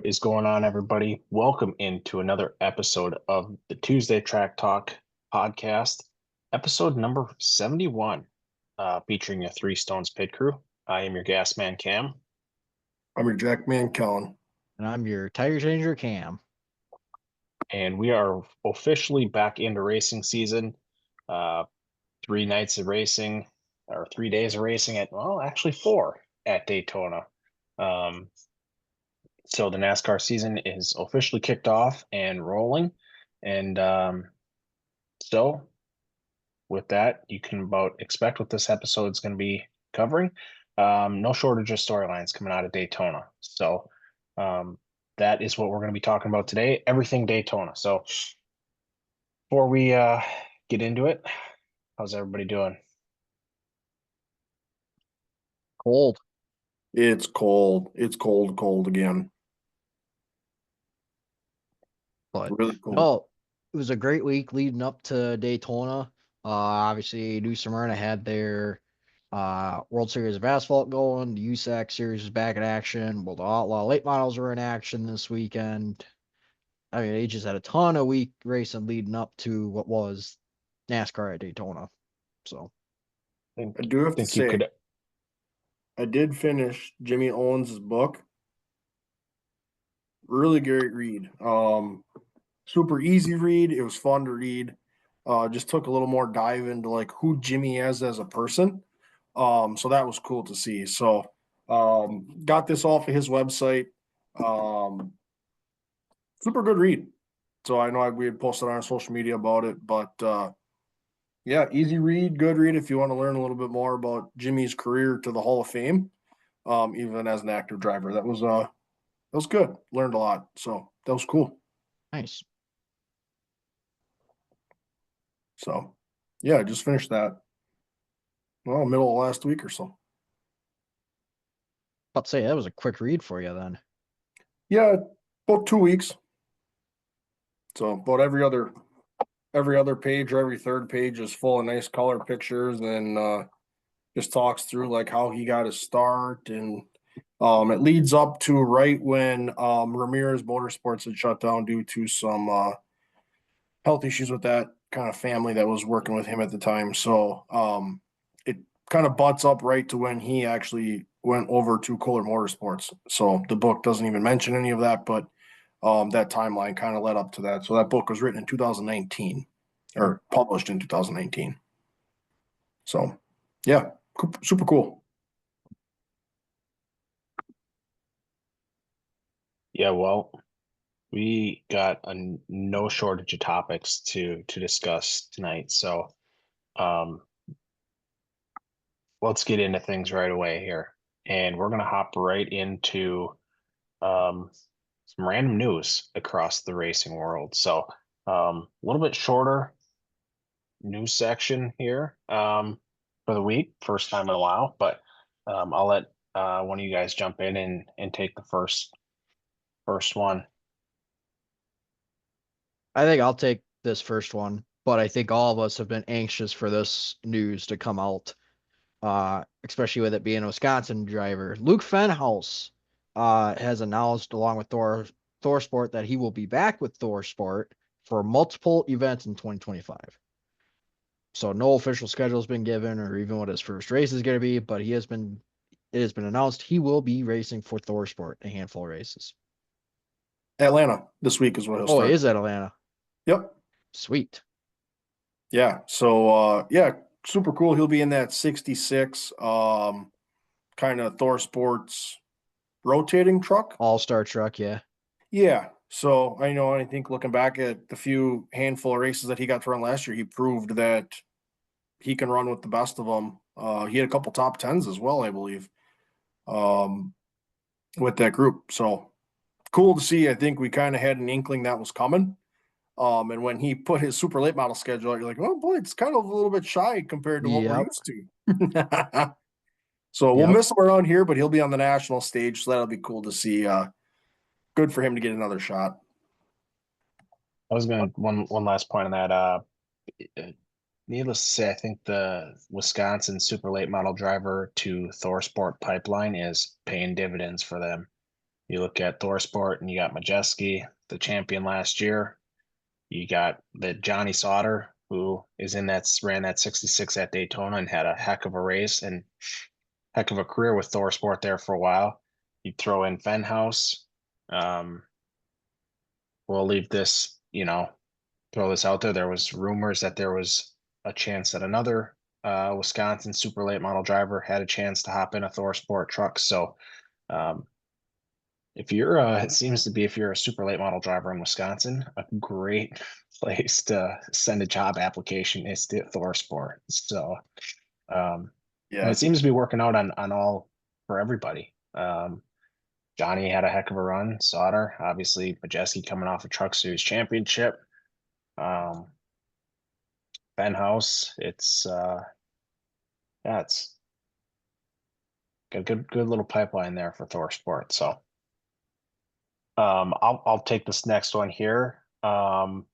is going on, everybody? Welcome into another episode of the Tuesday Track Talk podcast, episode number 71, featuring a Three Stones pit crew. I am your gas man, Cam, I'm your Jackman Kellen. And I'm your tire changer, Cam. and we are officially back into racing season. 3 nights of racing, or 3 days of racing actually four at Daytona. So the NASCAR season is officially kicked off and rolling. And so with that, you can about expect what this episode is going to be covering. No shortage of storylines coming out of Daytona. So that is what we're going to be talking about today. Everything Daytona. So before we get into it, how's everybody doing? Cold. It's cold. It's cold again. But Really cold. no, it was a great week leading up to Daytona. Obviously, New Smyrna had their World Series of Asphalt going. The USAC Series is back in action. Well, the Outlaw late models were in action this weekend. I mean, they just had a ton of week racing leading up to what was NASCAR at Daytona. So I do have to think you say, could. I did finish Jimmy Owens' book. Really great read. Super easy read. It was fun to read. Just took a little more dive into like who Jimmy is as a person. So that was cool to see. So got this off of his website. Super good read. So I know we had posted on our social media about it, but yeah, easy read, good read if you want to learn a little bit more about Jimmy's career to the Hall of Fame, even as an active driver. That was good. Learned a lot. So that was cool. nice. So yeah, just finished that. Well, middle of last week or so. About to say that was a quick read for you then. Yeah, about 2 weeks. So about every other page or every third page is full of nice color pictures and just talks through like how he got his start and it leads up to right when Ramirez Motorsports had shut down due to some health issues with that kind of family that was working with him at the time. So it kind of butts up right to when he actually went over to Kohler Motorsports. So the book doesn't even mention any of that, but that timeline kind of led up to that. So that book was written in 2019 or published in 2019. So yeah, super cool. Yeah, well, we got no shortage of topics to discuss tonight. So let's get into things right away here. And we're going to hop right into some random news across the racing world. So a little bit shorter news section here for the week, first time in a while, but I'll let one of you guys jump in and take the first one. I think I'll take this first one, but I think all of us have been anxious for this news to come out, especially with it being a Wisconsin driver. Luke Fenhaus has announced, along with Thor Sport, that he will be back with Thor Sport for multiple events in 2025. So no official schedule has been given or even what his first race is going to be, but it has been announced he will be racing for Thor Sport a handful of races. Atlanta this week is what he'll Oh, start. it is at Atlanta. Yep. Sweet. Yeah. So yeah, super cool. He'll be in that 66 kind of Thor Sports rotating truck. All-star truck, yeah. Yeah. So I think looking back at the few handful of races that he got to run last year, he proved that he can run with the best of them. He had a couple top tens as well, I believe, with that group. So cool to see. I think we kind of had an inkling that was coming. And when he put his super late model schedule out, you're like, oh boy, it's kind of a little bit shy compared to what we're Yep. used to. So we'll Yep. miss him around here, but he'll be on the national stage. So that'll be cool to see. Good for him to get another shot. I was going to one last point on that. Needless to say, I think the Wisconsin super late model driver to Thor Sport pipeline is paying dividends for them. You look at ThorSport and you got Majeski, the champion last year. You got the Johnny Sauter, who ran that 66 at Daytona and had a heck of a race and heck of a career with ThorSport there for a while. You throw in Fenhouse. We'll leave this, throw this out there. There was rumors that there was a chance that another Wisconsin super late model driver had a chance to hop in a ThorSport truck. So if it seems to be if you're a super late model driver in Wisconsin, a great place to send a job application is to ThorSport. So and Yeah, it seems to be working out on all for everybody. Johnny had a heck of a run. Sauter, obviously, Majeski coming off a Truck Series championship. Ben House, it's it's got a good little pipeline there for ThorSport. So I'll take this next one here. Pitbull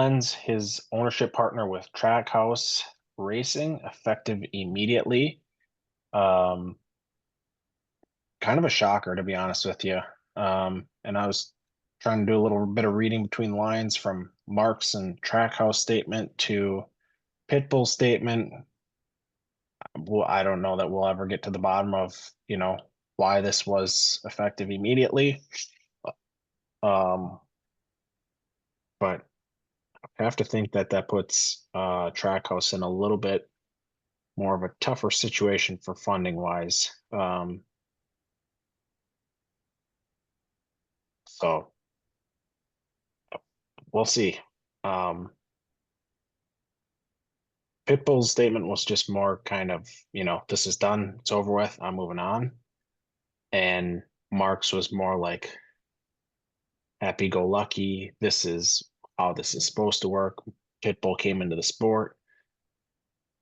ends his ownership partner with Trackhouse Racing effective immediately. Kind of a shocker, to be honest with you. And I was trying to do a little bit of reading between lines from Marks and Trackhouse statement to Pitbull statement. Well, I don't know that we'll ever get to the bottom of, why this was effective immediately. Um, but I have to think that puts Trackhouse in a little bit more of a tougher situation for funding wise. So we'll see. Pitbull's statement was just more kind of, this is done, it's over with, I'm moving on. And Mark's was more like happy go lucky. This is how this is supposed to work. Pitbull came into the sport,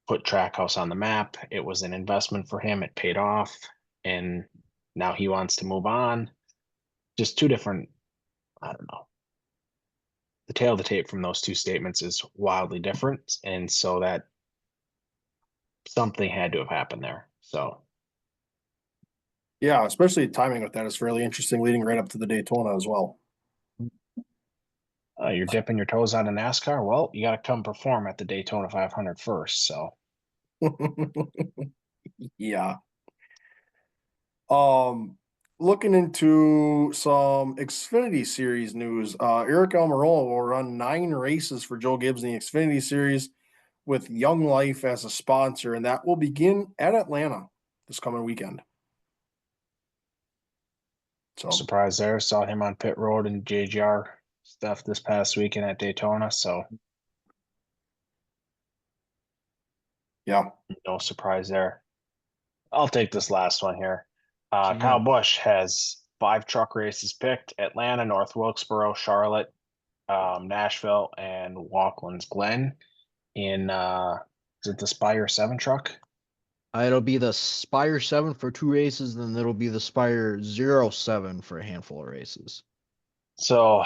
put Trackhouse on the map. It was an investment for him. It paid off. And now he wants to move on. Just two different, I don't know. The tail of the tape from those two statements is wildly different. And so that something had to have happened there. So yeah, especially timing with that is fairly interesting, leading right up to the Daytona as well. you're dipping your toes out of NASCAR. Well, you got to come perform at the Daytona 500 first. So Yeah. Looking into some Xfinity Series news, Eric Almirola will run 9 races for Joe Gibbs in the Xfinity Series with Young Life as a sponsor, and that will begin at Atlanta this coming weekend. So surprise there. Saw him on pit road and JGR stuff this past weekend at Daytona. So yeah, no surprise there. I'll take this last one here. Kyle Damn. Busch has 5 truck races picked: Atlanta, North Wilkesboro, Charlotte, Nashville, and Walklands Glen in is it the Spire 7 truck? It'll be the Spire 7 for 2 races, then it'll be the Spire 07 for a handful of races. So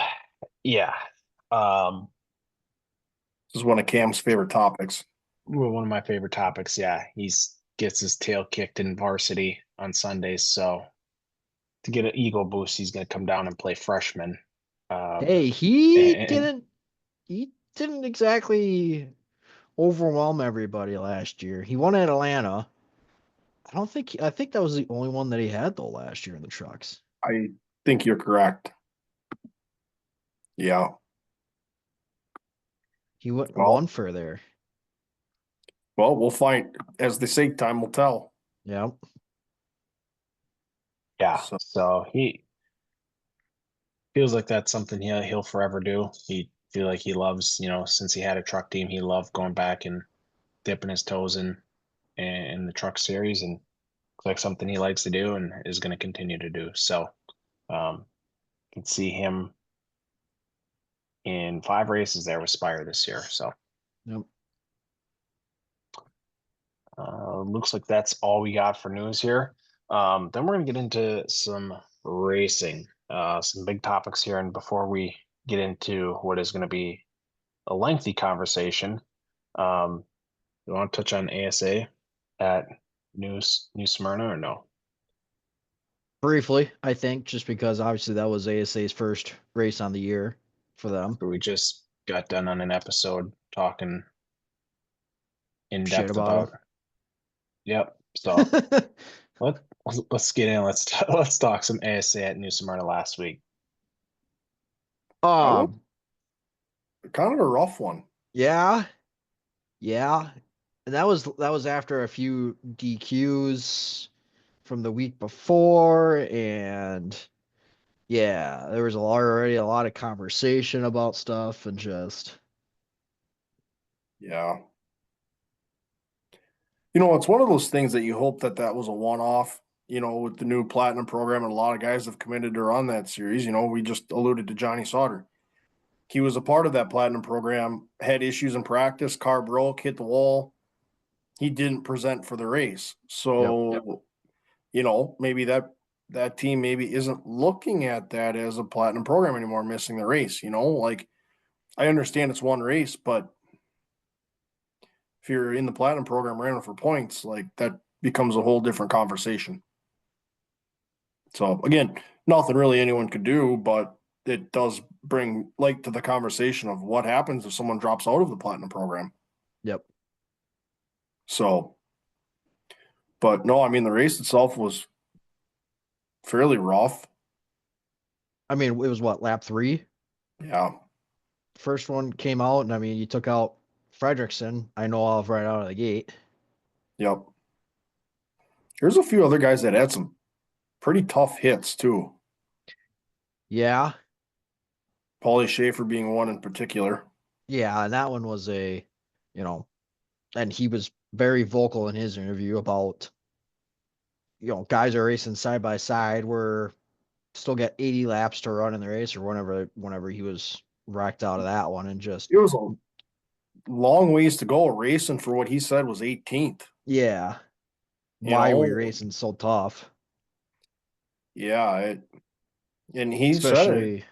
yeah. this is one of Cam's favorite topics. One of my favorite topics. Yeah, he's gets his tail kicked in varsity on Sundays. So to get an ego boost, he's going to come down and play freshman. Hey, And he didn't exactly overwhelm everybody last year. He won at Atlanta. I think that was the only one that he had though last year in the trucks. I think you're correct. Yeah. He went Well, one for there. well, we'll find, as they say, time will tell. Yeah. yeah, So, so he feels like that's something he'll forever do. He feel like he loves, since he had a truck team, he loved going back and dipping his toes in the truck series, and it's like something he likes to do and is going to continue to do. So can see him in 5 races there with Spire this year. So Yep. looks like that's all we got for news here. Then we're going to get into some racing, some big topics here. And before we get into what is going to be a lengthy conversation, you want to touch on ASA at New Smyrna or no? Briefly, I think, just because obviously that was ASA's first race on the year for them. We just got done on an episode talking in Shit depth about about. Yep. So them. let's get in. Let's talk some ASA at New Smyrna last week. That was um, kind of a rough one. yeah, yeah, and that was after a few DQs from the week before, and yeah, there was already a lot of conversation about stuff, and just Yeah. It's one of those things that you hope that that was a one-off, with the new platinum program, and a lot of guys have committed to run that series. We just alluded to Johnny Sauter. He was a part of that platinum program, had issues in practice, car broke, hit the wall. He didn't present for the race. yep. So, maybe that team maybe isn't looking at that as a platinum program anymore, missing the race. Like, I understand it's one race, but if you're in the platinum program running for points, like that becomes a whole different conversation. So again, nothing really anyone could do, but it does bring light to the conversation of what happens if someone drops out of the platinum program. Yep. So, but no, I mean the race itself was fairly rough. I mean, it was what, lap 3? Yeah. First one came out, and I mean, you took out Fredrickson. I know of right out of the gate. Yep. There's a few other guys that had some pretty tough hits too. Yeah, Paulie Schaefer being one in particular. yeah, and that one was you know, and he was very vocal in his interview about, guys are racing side by side. We're still got 80 laps to run in the race, or whenever he was racked out of that one, and just It was a long ways to go racing for what he said was 18th. yeah, You why are we know, racing so tough? yeah, and he said it. Especially,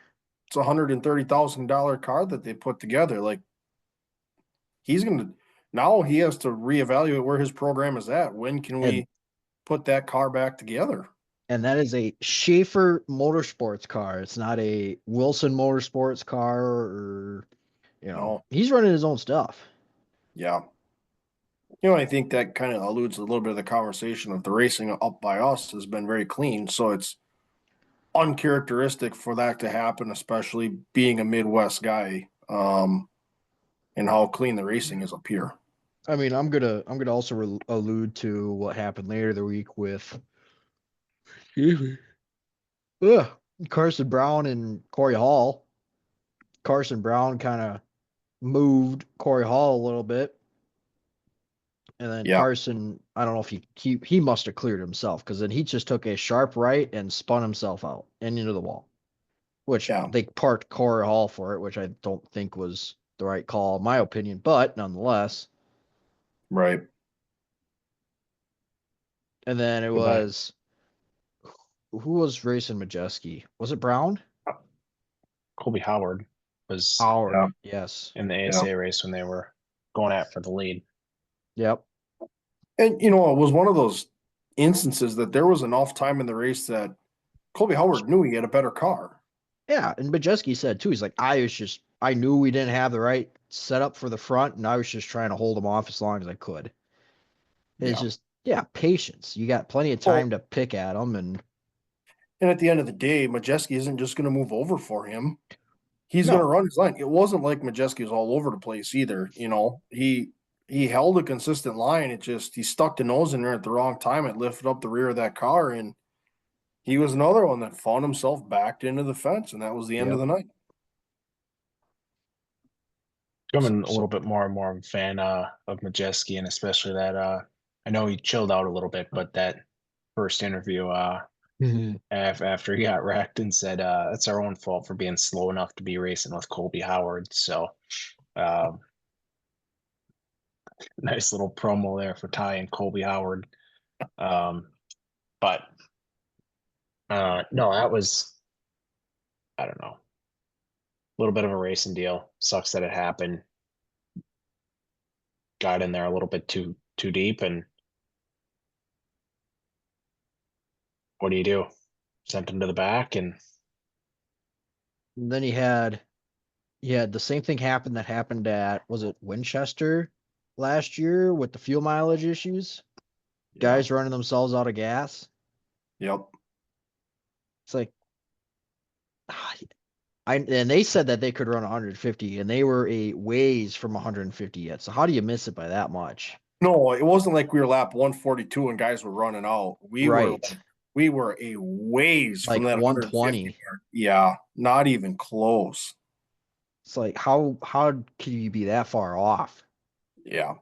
It's $130,000 car that they put together. Like he's gonna now he has to reevaluate where his program is at. When can and we put that car back together? and that is a Schaefer Motorsports car. It's not a Wilson Motorsports car, or No, he's running his own stuff. yeah. I think that kind of alludes to a little bit of the conversation of the racing up by us has been very clean. So it's uncharacteristic for that to happen, especially being a Midwest guy, and how clean the racing is up here. I mean, I'm gonna also allude to what happened later the week with excuse me, ugh, Carson Brown and Corey Hall. Carson Brown kind of moved Corey Hall a little bit, and then Yeah, Carson, I don't know if he must have cleared himself, because then he just took a sharp right and spun himself out and into the wall, which yeah, they parked Corey Hall for it, which I don't think was the right call, in my opinion, but nonetheless. right. And then it Go back. was, who was racing Majeski? Was it Brown? Colby Howard was Yeah, Howard. Yes. in the yeah. ASA race when they were going at for the lead. Yep. And it was one of those instances that there was enough time in the race that Colby Howard knew he had a better car. Yeah, and Majeski said too. He's like, I knew we didn't have the right setup for the front, and I was just trying to hold him off as long as I could. It's Yeah. just, yeah, patience. You got plenty of Well, time to pick at him, and and at the end of the day, Majeski isn't just going to move over for him. He's going to no, run his line. It wasn't like Majeski was all over the place either. He held a consistent line. It just he stuck the nose in there at the wrong time. It lifted up the rear of that car, and he was another one that found himself backed into the fence, and that was the end of yep. the night. So, Becoming a little so bit more and more of a fan of Majeski, and especially that I know he chilled out a little bit, but that first interview after he got wrecked and said it's our own fault for being slow enough to be racing with Colby Howard. So um, nice little promo there for Ty and Colby Howard. Um, but no, that was, I don't know, a little bit of a racing deal. Sucks that it happened. Got in there a little bit too deep, and what do you do? sent him to the back, and then you had the same thing happen that happened at, was it Winchester last year with the fuel mileage issues? Yeah. Guys running themselves out of gas. Yep. It's like, and they said that they could run 150, and they were a ways from 150 yet. So how do you miss it by that much? No, it wasn't like we were lap 142 and guys were running out. Right. We were a ways Like from that 150 120. mark. Yeah, not even close. It's like how can you be that far off? Yeah.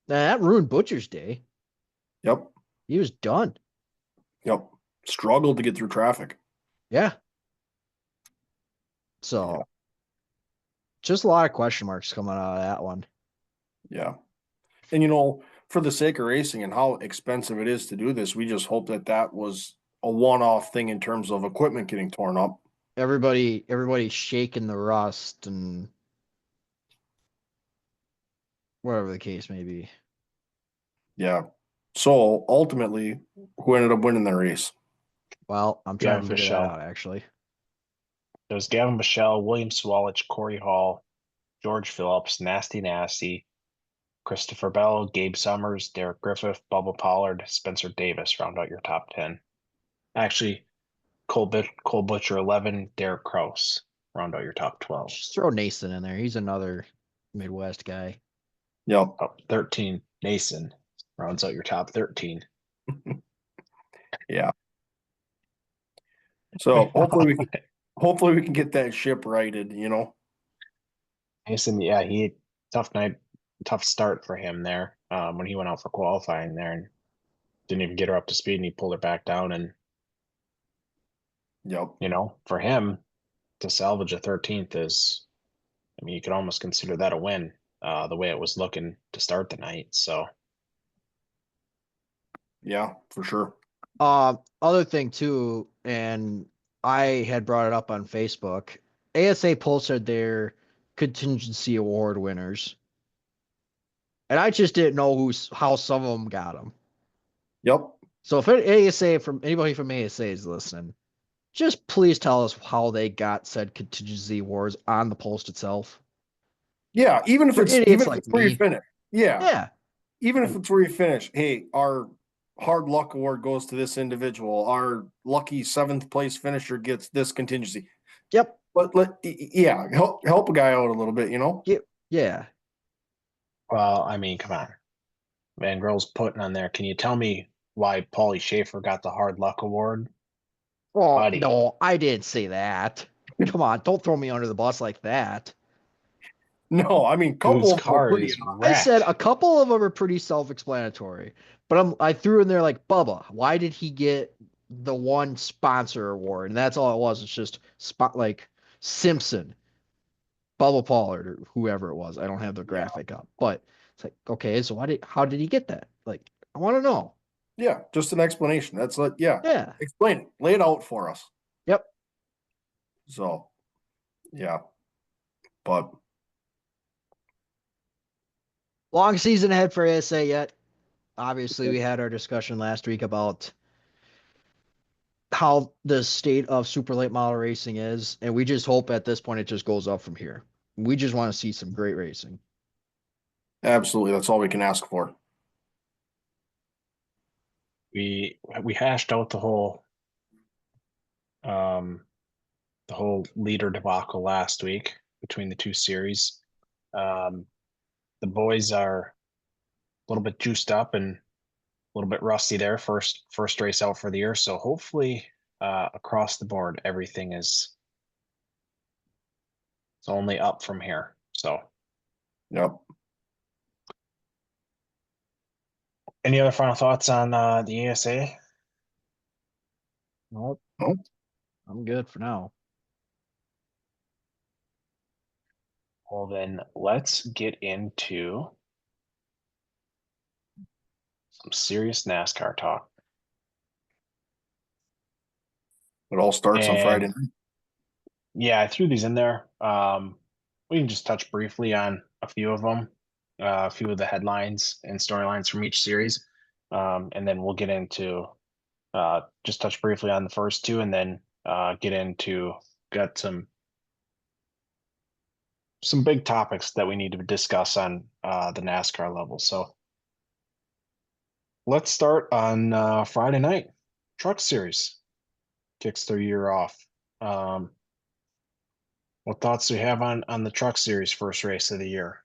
Now, that ruined Butcher's day. Yep. He was done. Yep. Struggled to get through traffic. Yeah. So just a lot of question marks coming out of that one. Yeah. And for the sake of racing and how expensive it is to do this, we just hope that that was a one-off thing in terms of equipment getting torn up. Everybody's shaking the rust and whatever the case may be. Yeah. So ultimately, who ended up winning the race? Well, I'm trying to figure that out actually. it was Gavin Michelle, William Swalich, Corey Hall, George Phillips, Nasty, Christopher Bell, Gabe Summers, Derek Griffith, Bubba Pollard, Spencer Davis round out your top 10. Actually, Cole Butcher 11, Derek Kraus round out your top 12. Just throw Nason in there. He's another Midwest guy. Yep. 13, Nason rounds out your top 13. Yeah. So hopefully we can get that ship righted, Nason, yeah, tough start for him there when he went out for qualifying there and didn't even get her up to speed, and he pulled her back down. And Yep. for him to salvage a 13th is, I mean, you could almost consider that a win, the way it was looking to start the night. So Yeah, for sure. Other thing too, and I had brought it up on Facebook. ASA posted their contingency award winners, and I just didn't know how some of them got them. Yep. So if ASA from anybody from ASA is listening, just please tell us how they got said contingency awards on the post itself. Yeah, even if For it's idiots like where you me. finish. Yeah. Yeah. Even if it's where you finish. Hey, our hard luck award goes to this individual. Our lucky 7th place finisher gets this contingency. Yep. But help a guy out a little bit, Yeah. well, I mean, come on. Van Grill's putting on there. Can you tell me why Paulie Schaefer got the hard luck award? Well, Buddy. no, I didn't say that. Come on, don't throw me under the bus like that. No, I mean, a couple Whose of them are car pretty is I said wrecked. a couple of them are pretty self-explanatory, but I threw in there like Bubba. Why did he get the one sponsor award? And that's all it was. It's just spot like Simpson, Bubba Pollard, or whoever it was. I don't have the Yeah. graphic up, but it's like, okay, so how did he get that? Like, I want to know. Yeah, just an explanation. That's Yeah. explain it. Lay it out for us. Yep. So, yeah. But Long season ahead for ASA yet. Obviously, we had our discussion last week about how the state of super late model racing is, and we just hope at this point it just goes up from here. We just want to see some great racing. absolutely, that's all we can ask for. We hashed out the whole leader debacle last week between the two series. The boys are a little bit juiced up and a little bit rusty there. First race out for the year, so hopefully across the board everything is only up from here. So, Yep. any other final thoughts on the ASA? Nope, Oh, I'm good for now. Well, then let's get into some serious NASCAR talk. it all starts on Friday And night. yeah, I threw these in there. We can just touch briefly on a few of them, a few of the headlines and storylines from each series, and then we'll get into just touch briefly on the first two, and then get into got some big topics that we need to discuss on the NASCAR level. So let's start on Friday night. Truck Series kicks their year off. What thoughts do you have on the Truck Series first race of the year?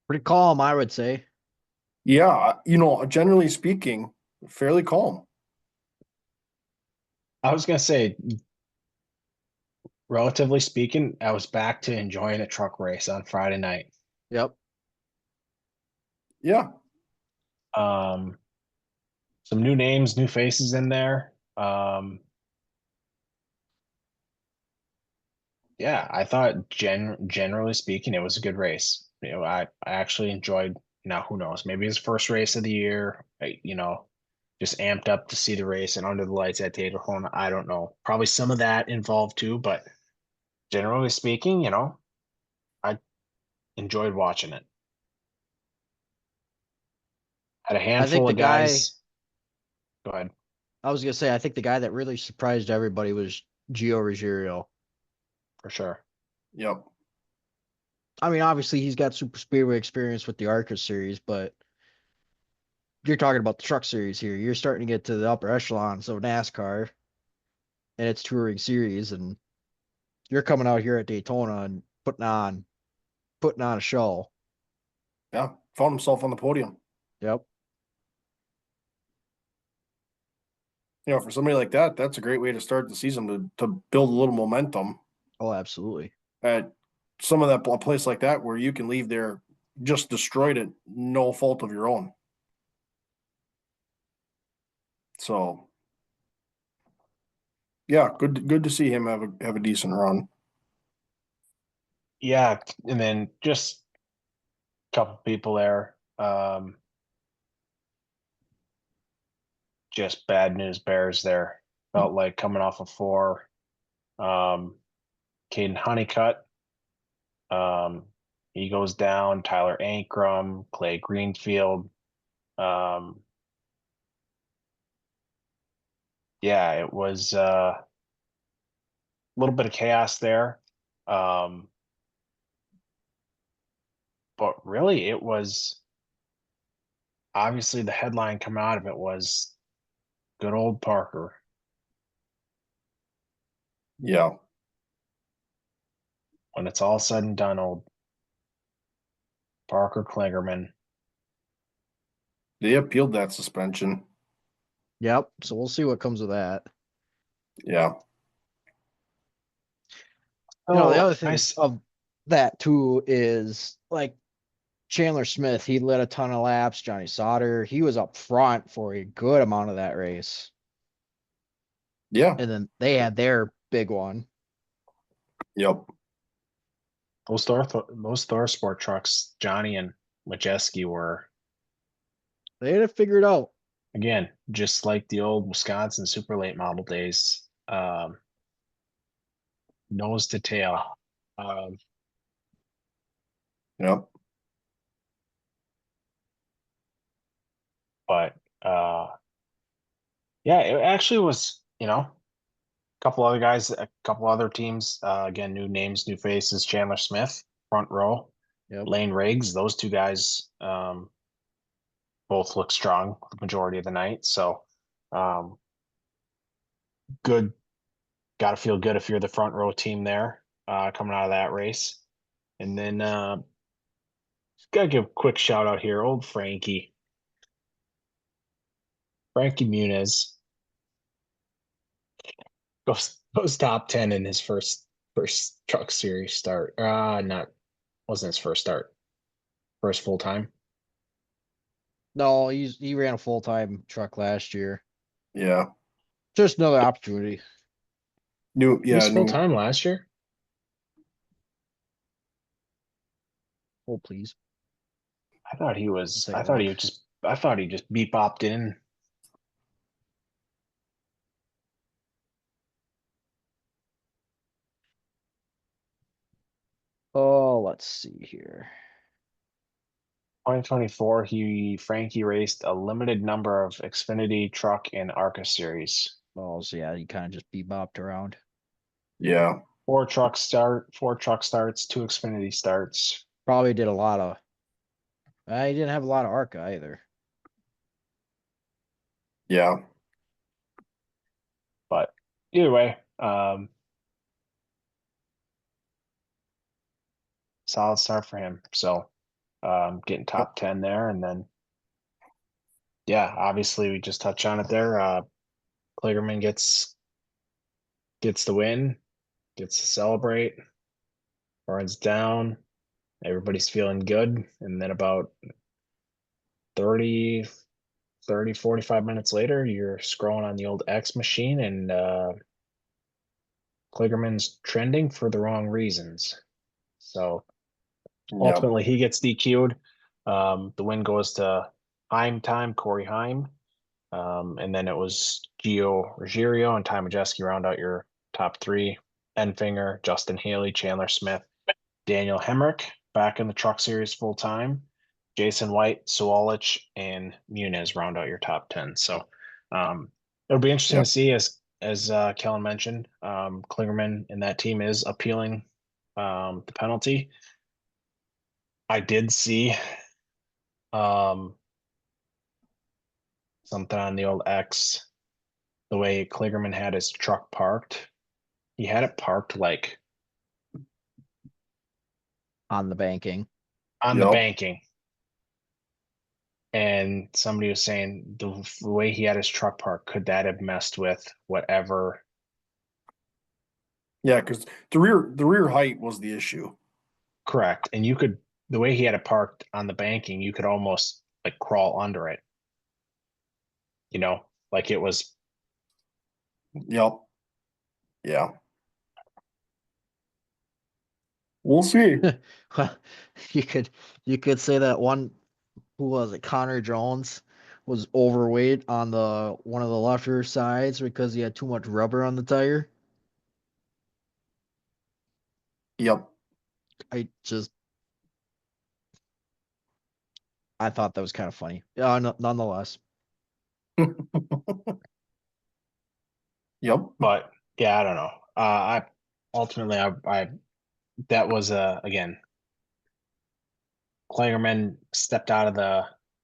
Pretty calm, I would say. Yeah, generally speaking, fairly calm. I was gonna say, relatively speaking, I was back to enjoying a truck race on Friday night. Yep. Yeah, Um, some new names, new faces in there. Yeah, I thought generally speaking, it was a good race. I actually enjoyed. Now, who knows? Maybe his first race of the year. Just amped up to see the race and under the lights at Daytona. I don't know. Probably some of that involved too, but generally speaking, I enjoyed watching it. Had a I think handful the of guy, guys. Go ahead, I was gonna say, I think the guy that really surprised everybody was Gio Ruggiero. for sure. yep, I mean, obviously he's got super speedway experience with the ARCA series, but you're talking about the truck series here. You're starting to get to the upper echelons of NASCAR and its touring series, and you're coming out here at Daytona and putting on a show. yeah. Found himself on the podium. Yep. For somebody like that, that's a great way to start the season to build a little momentum Oh, absolutely. at some of that a place like that where you can leave there just destroyed at no fault of your own. So yeah, good to see him have a decent run. Yeah, and then just a couple people there. Just bad news bears there. Felt like coming off of four. Um, Caden Honeycutt. He goes down. Tyler Ankrum, Clay Greenfield. Um, yeah, it was a little bit of chaos there. Um, but really, it was obviously the headline coming out of it was good old Parker. Yeah, When it's all said and done, old Parker Klingerman. they appealed that suspension. Yep. So we'll see what comes of that. Yeah, The Oh, other thing nice. of that too is like Chandler Smith, he led a ton of laps. Johnny Sauter, he was up front for a good amount of that race. yeah, And then they had their big one. yep, Those Thor Sport trucks, Johnny and Majeski were They had it figured out. again just like the old Wisconsin super late model days, nose to tail. Um, yep, but yeah, it actually was. A couple other guys, a couple other teams. Again, new names, new faces. Chandler Smith, front row. Yep. Lane Riggs. Those two guys both look strong the majority of the night. So um, good. Got to feel good if you're the front row team there coming out of that race. And then gotta give a quick shout out here, old Frankie Muniz goes top 10 in his first truck series start. Not wasn't his first start, first full time. No, he ran a full time truck last year. yeah. Just another opportunity. He was full New. time last year. Oh, please. I thought he was. Take a I thought he look. was just. I thought he just beep bopped in. Oh, let's see here. 2024, Frankie raced a limited number of Xfinity truck and ARCA series. Oh, so yeah, he kind of just bebopped around. Yeah. Four truck starts, two Xfinity starts. Probably did a lot of. He didn't have a lot of ARCA either. Yeah. But either way, solid start for him. So getting top 10 there. And then, yeah, obviously we just touched on it there. Kligerman gets the win, gets to celebrate, runs down. Everybody's feeling good. And then about 30, 45 minutes later, you're scrolling on the old X machine and Kligerman's trending for the wrong reasons. So Yep. ultimately, he gets DQ'd. The win goes to Corey Heim. And then it was Gio Ruggiero and Ty Majeski round out your top three. Enfinger, Justin Haley, Chandler Smith, Daniel Hemrick back in the Truck Series full time. Jason White, Suwalich, and Muniz round out your top 10. So it'll be interesting Yep. to see as Kellen mentioned, Kligerman and that team is appealing the penalty. I did see something on the old X, the way Kligerman had his truck parked. He had it parked like On the banking. on the Yep. banking. And somebody was saying the way he had his truck parked, could that have messed with whatever? Yeah, because the rear height was the issue. Correct. And the way he had it parked on the banking, you could almost like crawl under it, like it was. Yep. Yeah. We'll see. Well, you could say that one, who was it, Connor Jones, was overweight on the one of the left rear sides because he had too much rubber on the tire. Yep. I thought that was kind of funny. Nonetheless. Yep. But yeah, I don't know. I ultimately, I that was again, Kligerman stepped out of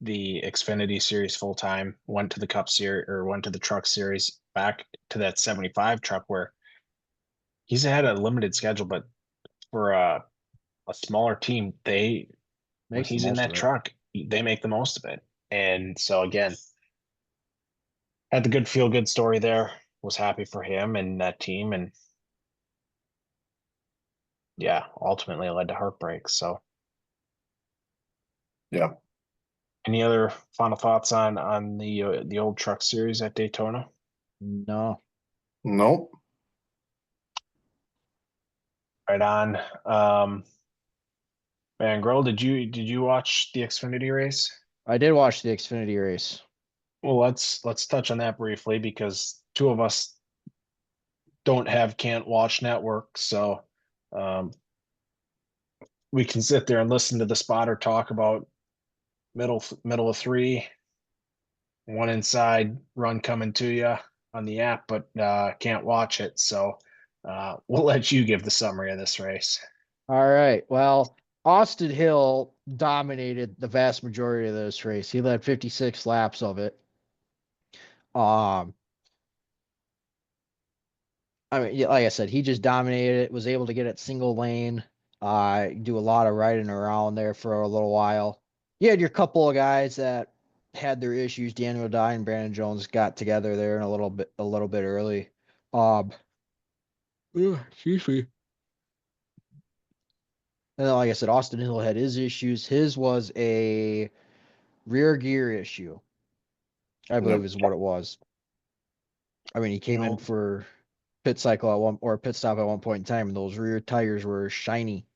the Xfinity series full time, went to the Cup series or went to the Truck series, back to that 75 truck where he's had a limited schedule, but for a smaller team, when Makes the he's in most that of it. truck, they make the most of it. And so again, had the good feel good story there. Was happy for him and that team, and yeah, ultimately it led to heartbreak. So, Yeah. any other final thoughts on the old Truck series at Daytona? No, Nope. Right on. Man, Grohl, did you watch the Xfinity race? I did watch the Xfinity race. Well, let's touch on that briefly because two of us can't watch network, so um, we can sit there and listen to the spotter talk about middle of three, one inside run coming to you on the app, but can't watch it. So we'll let you give the summary of this race. All right. Well, Austin Hill dominated the vast majority of this race. He led 56 laps of it. Um, I mean, yeah, like I said, he just dominated it, was able to get it single lane, do a lot of riding around there for a little while. You had your couple of guys that had their issues. Daniel Dye and Brandon Jones got together there in a little bit early. Um, Excuse me. And then, like I said, Austin Hill had his issues. His was a rear gear issue, I believe Yep. is what it was. I mean, he came in Nope. for pit stop at one point in time, and those rear tires were shiny.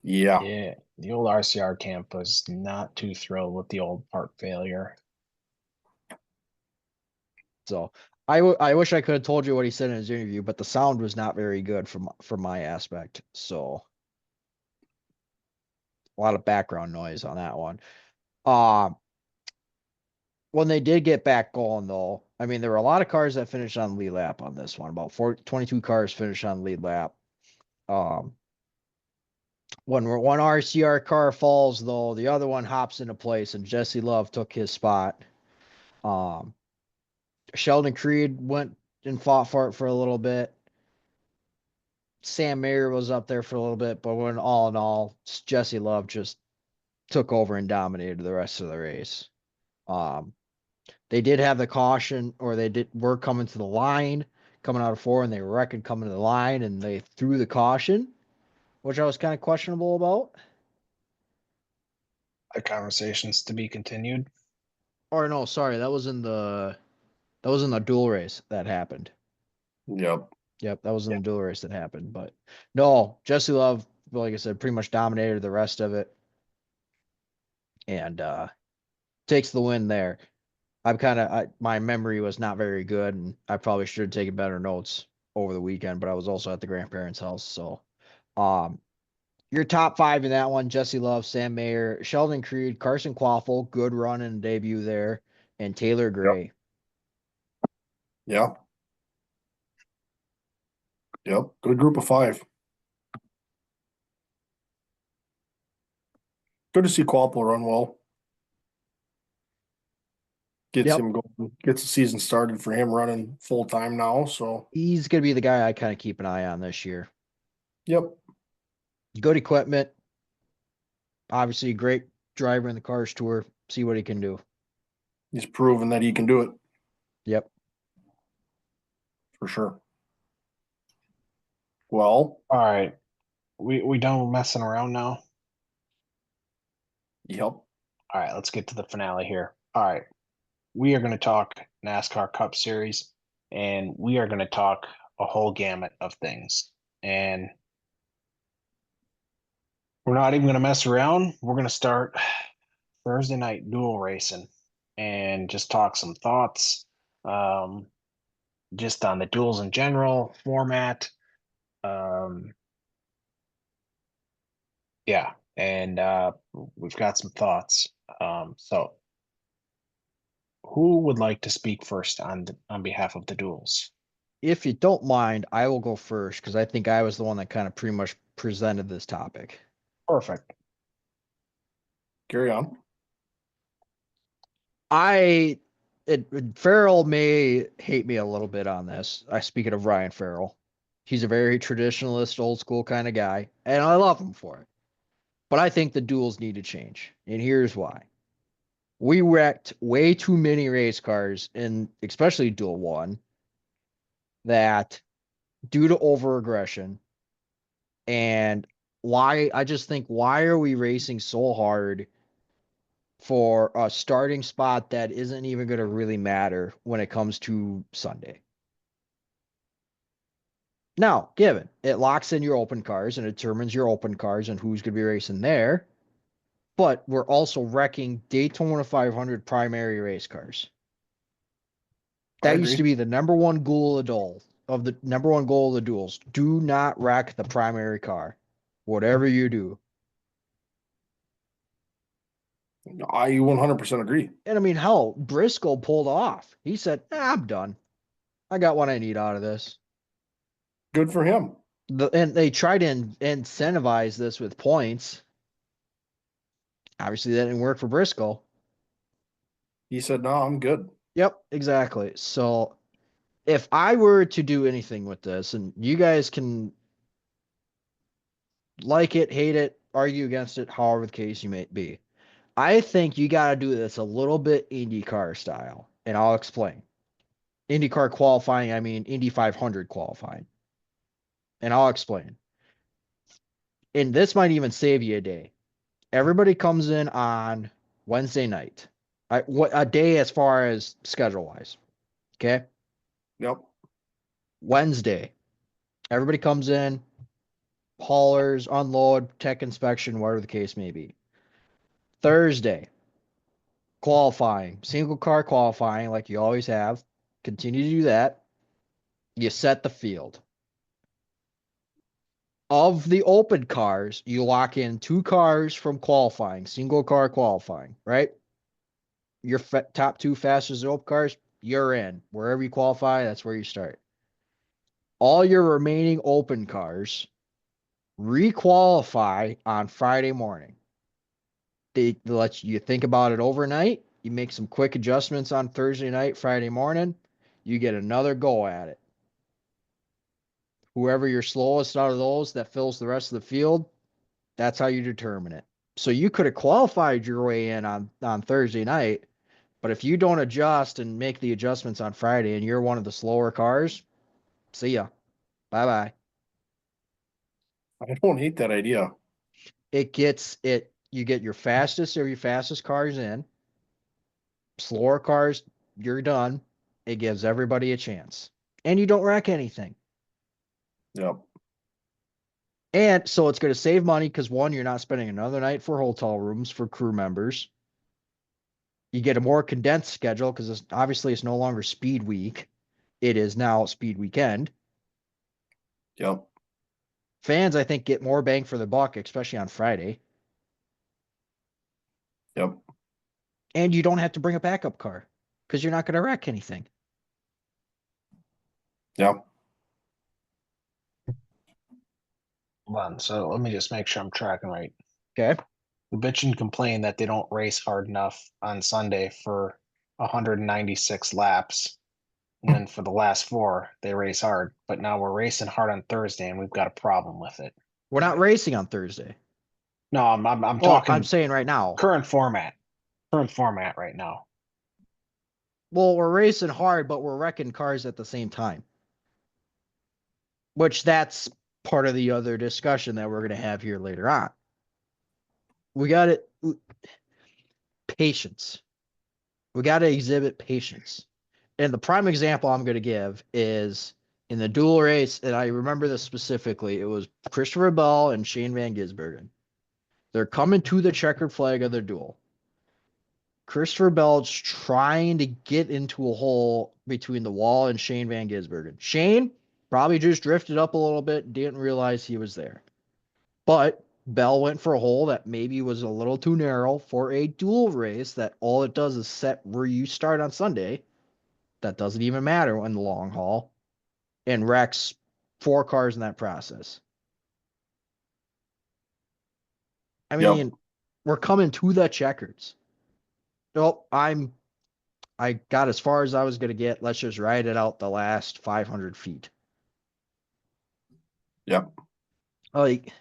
Yeah. Yeah, the old RCR camp was not too thrilled with the old part failure. So I wish I could have told you what he said in his interview, but the sound was not very good from my aspect. So A lot of background noise on that one. Uh, when they did get back going, though, I mean, there were a lot of cars that finished on lead lap on this one. About 22 cars finished on lead lap. Um, when one RCR car falls, though, the other one hops into place, and Jesse Love took his spot. Um, Sheldon Creed went and fought for it for a little bit. Sam Mayer was up there for a little bit, but when all in all, Jesse Love just took over and dominated the rest of the race. Um, they did have the caution, or were coming to the line, coming out of four, and they reckoned coming to the line, and they threw the caution, which I was kind of questionable about. The conversations to be continued. Or no, sorry, that was in the dual race that happened. Yep. Yep, that was in Yeah. the dual race that happened. But no, Jesse Love, like I said, pretty much dominated the rest of it, and takes the win there. My memory was not very good, and I probably should have taken better notes over the weekend, but I was also at the grandparents' house. So, um, your top five in that one: Jesse Love, Sam Mayer, Sheldon Creed, Carson Quaffle, good run and debut there, and Taylor Yep. Gray. Yeah. Yep. Good group of 5. Good to see Quapple run well. Gets Yep, him going, gets the season started for him running full time now. So, he's gonna be the guy I kind of keep an eye on this year. yep. Good equipment, obviously a great driver in the Cars Tour. See what he can do. He's proven that he can do it Yep. for sure. Well, All right. We done messing around now. yep. All right, let's get to the finale here. All right. We are going to talk NASCAR Cup Series, and we are going to talk a whole gamut of things. And we're not even going to mess around. We're going to start Thursday night dual racing and just talk some thoughts, um, just on the duels in general, format. Um, yeah, and we've got some thoughts. So who would like to speak first on behalf of the duels? If you don't mind, I will go first because I think I was the one that kind of pretty much presented this topic. Perfect. Carry on. I Farrell may hate me a little bit on this. I speaking of Ryan Farrell. He's a very traditionalist, old school kind of guy, and I love him for it. But I think the duels need to change. And here's why. We wrecked way too many race cars, and especially dual one, that due to over aggression and I just think why are we racing so hard for a starting spot that isn't even going to really matter when it comes to Sunday? Now, given it locks in your open cars and it determines your open cars and who's going to be racing there, but we're also wrecking Daytona 500 primary race cars. I That used agree. to be the number one goal of the number one goal of the duels. Do not wreck the primary car, whatever you do. I 100% agree. And I mean, hell, Briscoe pulled off. He said, I'm done. I got what I need out of this. Good for him. And they tried to incentivize this with points. Obviously, that didn't work for Briscoe. He said, "No, I'm good." Yep, exactly. So if I were to do anything with this, and you guys can like it, hate it, argue against it, however the case you may be, I think you got to do this a little bit IndyCar style. And I'll explain. IndyCar qualifying, I mean Indy 500 qualifying. And I'll explain. And this might even save you a day. Everybody comes in on Wednesday night. What a day as far as schedule wise. Okay. Yep. Wednesday, everybody comes in, haulers, unload, tech inspection, whatever the case may be. Thursday, qualifying, single car qualifying, like you always have. Continue to do that. You set the field. Of the open cars, you lock in 2 cars from qualifying, single car qualifying, right? Your top 2 fastest open cars, you're in. Wherever you qualify, that's where you start. All your remaining open cars requalify on Friday morning. They let you think about it overnight. You make some quick adjustments on Thursday night, Friday morning. You get another go at it. Whoever you're slowest out of those that fills the rest of the field, that's how you determine it. So you could have qualified your way in on Thursday night, but if you don't adjust and make the adjustments on Friday and you're one of the slower cars, see ya. Bye bye. I don't hate that idea. You get your fastest or your fastest cars in. Slower cars, you're done. It gives everybody a chance. And you don't wreck anything. Yep. And so it's going to save money because one, you're not spending another night for hotel rooms for crew members. You get a more condensed schedule because obviously it's no longer speed week. It is now speed weekend. Yep. Fans, I think, get more bang for the buck, especially on Friday. Yep. And you don't have to bring a backup car because you're not going to wreck anything. Yep. Hold on. So let me just make sure I'm tracking right. Okay. The bitch and complain that they don't race hard enough on Sunday for 196 laps. And then for the last 4, they race hard. But now we're racing hard on Thursday and we've got a problem with it. We're not racing on Thursday. No, I'm Oh, I'm talking saying right now. current format. Current format right now. Well, we're racing hard, but we're wrecking cars at the same time. Which that's part of the other discussion that we're going to have here later on. We got it. Patience. We got to exhibit patience. And the prime example I'm going to give is in the dual race, and I remember this specifically. It was Christopher Bell and Shane Van Gisbergen. They're coming to the checkered flag of the duel. Christopher Bell's trying to get into a hole between the wall and Shane Van Gisbergen. Shane probably just drifted up a little bit, didn't realize he was there. But Bell went for a hole that maybe was a little too narrow for a dual race that all it does is set where you start on Sunday. That doesn't even matter in the long haul. And wrecks 4 cars in that process. I Yep. mean, we're coming to the checkers. Nope, I got as far as I was going to get. Let's just ride it out the last 500 feet. Yep. Like,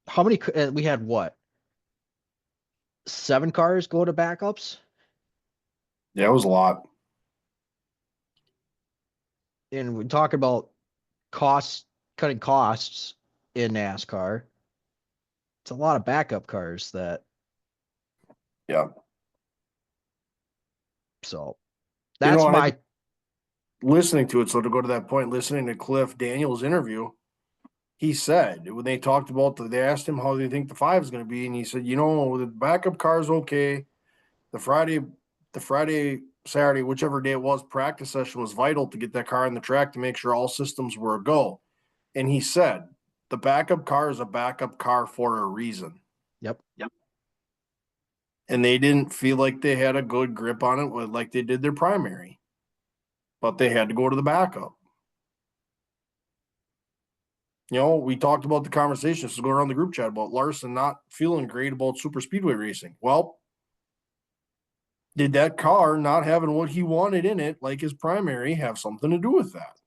how many? We had what? 7 cars go to backups? Yeah, it was a lot. And we talk about cutting costs in NASCAR. It's a lot of backup cars that. Yeah. So You that's know, my. listening to it. So to go to that point, listening to Cliff Daniels' interview, he said when they talked about they asked him how they think the 5 is going to be, and he said, the backup car is okay. The Friday, Saturday, whichever day it was, practice session was vital to get that car on the track to make sure all systems were a go. And he said the backup car is a backup car for a reason. Yep. And they didn't feel like they had a good grip on it like they did their primary, but they had to go to the backup. We talked about the conversations to go around the group chat about Larson not feeling great about super speedway racing. Well, did that car not having what he wanted in it, like his primary, have something to do with that?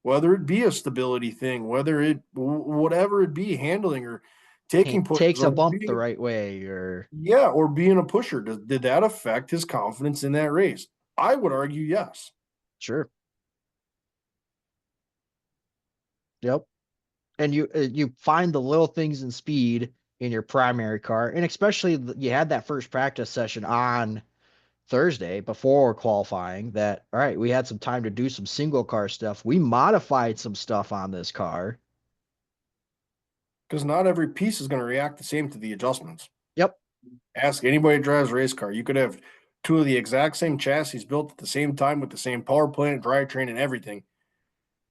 Whether it be a stability thing, whatever it be, handling or taking pushes, Takes or a bump the right way, or or being a pusher. Did that affect his confidence in that race? I would argue yes. sure. Yep. And you find the little things in speed in your primary car, and especially you had that first practice session on Thursday before qualifying. That all right, we had some time to do some single car stuff. We modified some stuff on this car. Because not every piece is going to react the same to the adjustments. Yep. Ask anybody who drives a race car. You could have 2 of the exact same chassis built at the same time with the same power plant, drivetrain, and everything.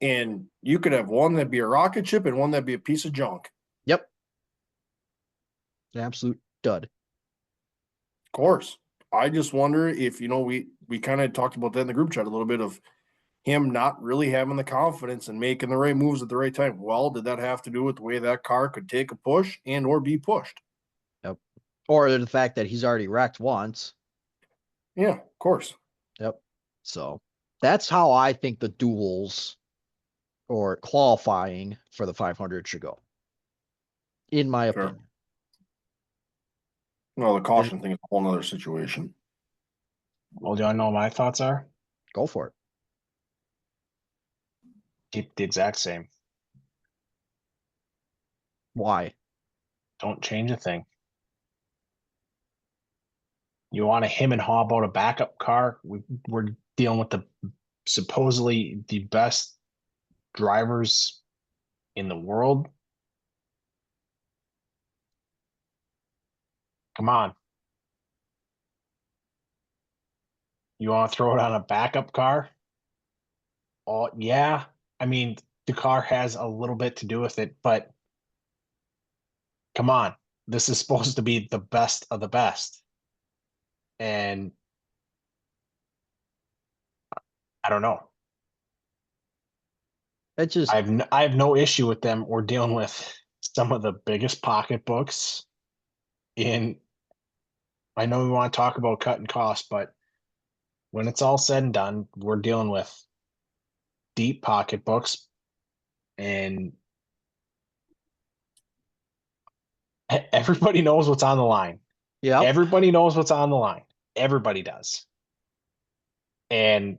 And you could have one that'd be a rocket ship and one that'd be a piece of junk. Yep. An absolute dud. Of course. I just wonder if, we kind of talked about that in the group chat a little bit of him not really having the confidence and making the right moves at the right time. Well, did that have to do with the way that car could take a push and or be pushed? Yep. Or the fact that he's already wrecked once. Yeah, of course. Yep. So that's how I think the duels or qualifying for the 500 should go, in my Sure. opinion. Well, the caution thing is a whole nother situation. Well, do you want to know what my thoughts are? Go for it. Keep the exact same. Why? Don't change a thing. You want to him and haw about a backup car? We're dealing with the supposedly the best drivers in the world. Come on. You want to throw it on a backup car? Oh, yeah. I mean, the car has a little bit to do with it, but come on. This is supposed to be the best of the best. And I don't know. It just, I have no issue with them. We're dealing with some of the biggest pocketbooks in. I know we want to talk about cutting costs, but when it's all said and done, we're dealing with deep pocketbooks, and everybody knows what's on the line. yep. Everybody knows what's on the line. Everybody does. And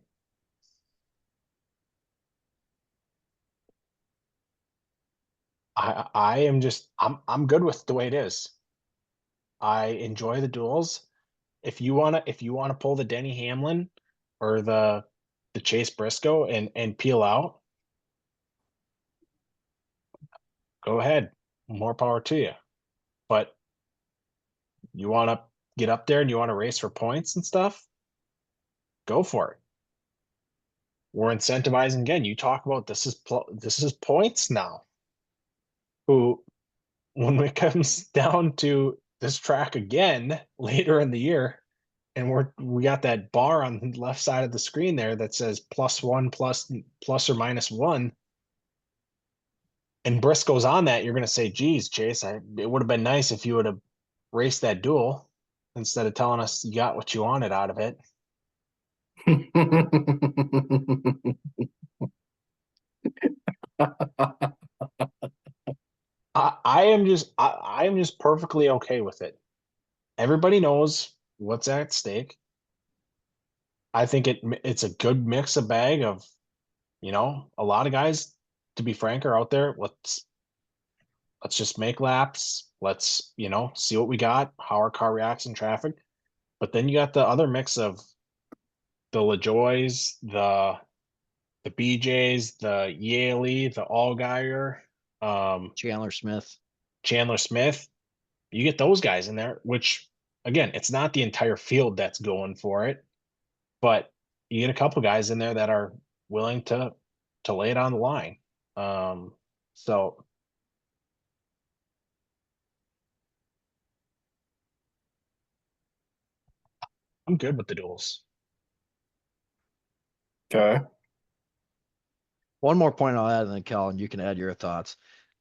I am just I'm good with the way it is. I enjoy the duels. If you wanna pull the Denny Hamlin or the Chase Briscoe and peel out, go ahead. More power to you. But you wanna get up there and you wanna race for points and stuff, go for it. We're incentivizing again. You talk about this is points now. Who when it comes down to this track again later in the year, and we got that bar on the left side of the screen there that says +1 plus or -1, and Briscoe's on that, you're gonna say, geez, Chase, it would have been nice if you would have raced that duel instead of telling us you got what you wanted out of it. I am just perfectly okay with it. Everybody knows what's at stake. I think it's a good mix of bag of, a lot of guys, to be frank, are out there. Let's just make laps. Let's, see what we got, how our car reacts in traffic. But then you got the other mix of the LaJoys, the BJs, the Yaley, the Allgaier, Chandler Smith. Chandler Smith. You get those guys in there, which again, it's not the entire field that's going for it, but you get a couple guys in there that are willing to lay it on the line. So I'm good with the duels. Okay. One more point I'll add, and then Cal, you can add your thoughts.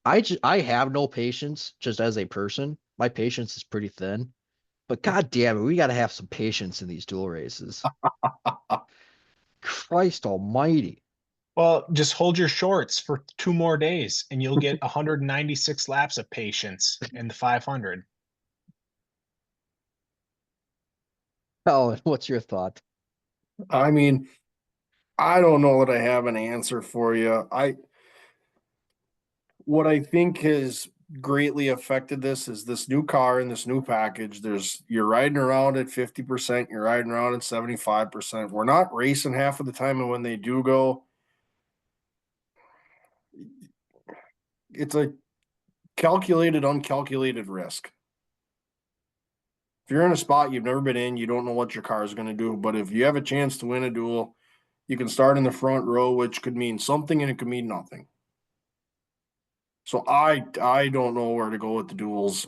I have no patience just as a person. My patience is pretty thin. But god damn it, we got to have some patience in these dual races. Christ almighty. Well, just hold your shorts for 2 more days and you'll get 196 laps of patience in the 500. Alan, what's your thought? I mean, I don't know that I have an answer for you. What I think has greatly affected this is this new car and this new package. You're riding around at 50%, you're riding around at 75%. We're not racing half of the time, and when they do go, it's a calculated, uncalculated risk. If you're in a spot you've never been in, you don't know what your car is going to do. But if you have a chance to win a duel, You can start in the front row, which could mean something and it could mean nothing. So I don't know where to go with the duels.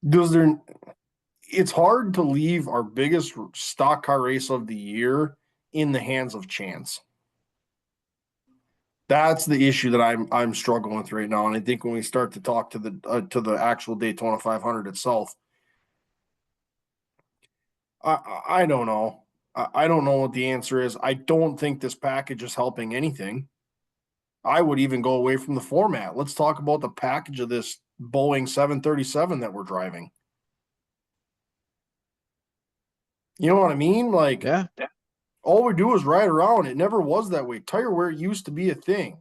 Does there it's hard to leave our biggest stock car race of the year in the hands of chance. That's the issue that I'm struggling with right now. And I think when we start to talk to the actual Daytona 500 itself, I don't know. I don't know what the answer is. I don't think this package is helping anything. I would even go away from the format. Let's talk about the package of this Boeing 737 that we're driving. You know what I mean? Like, Yeah. all we do is ride around. It never was that way. Tire wear used to be a thing.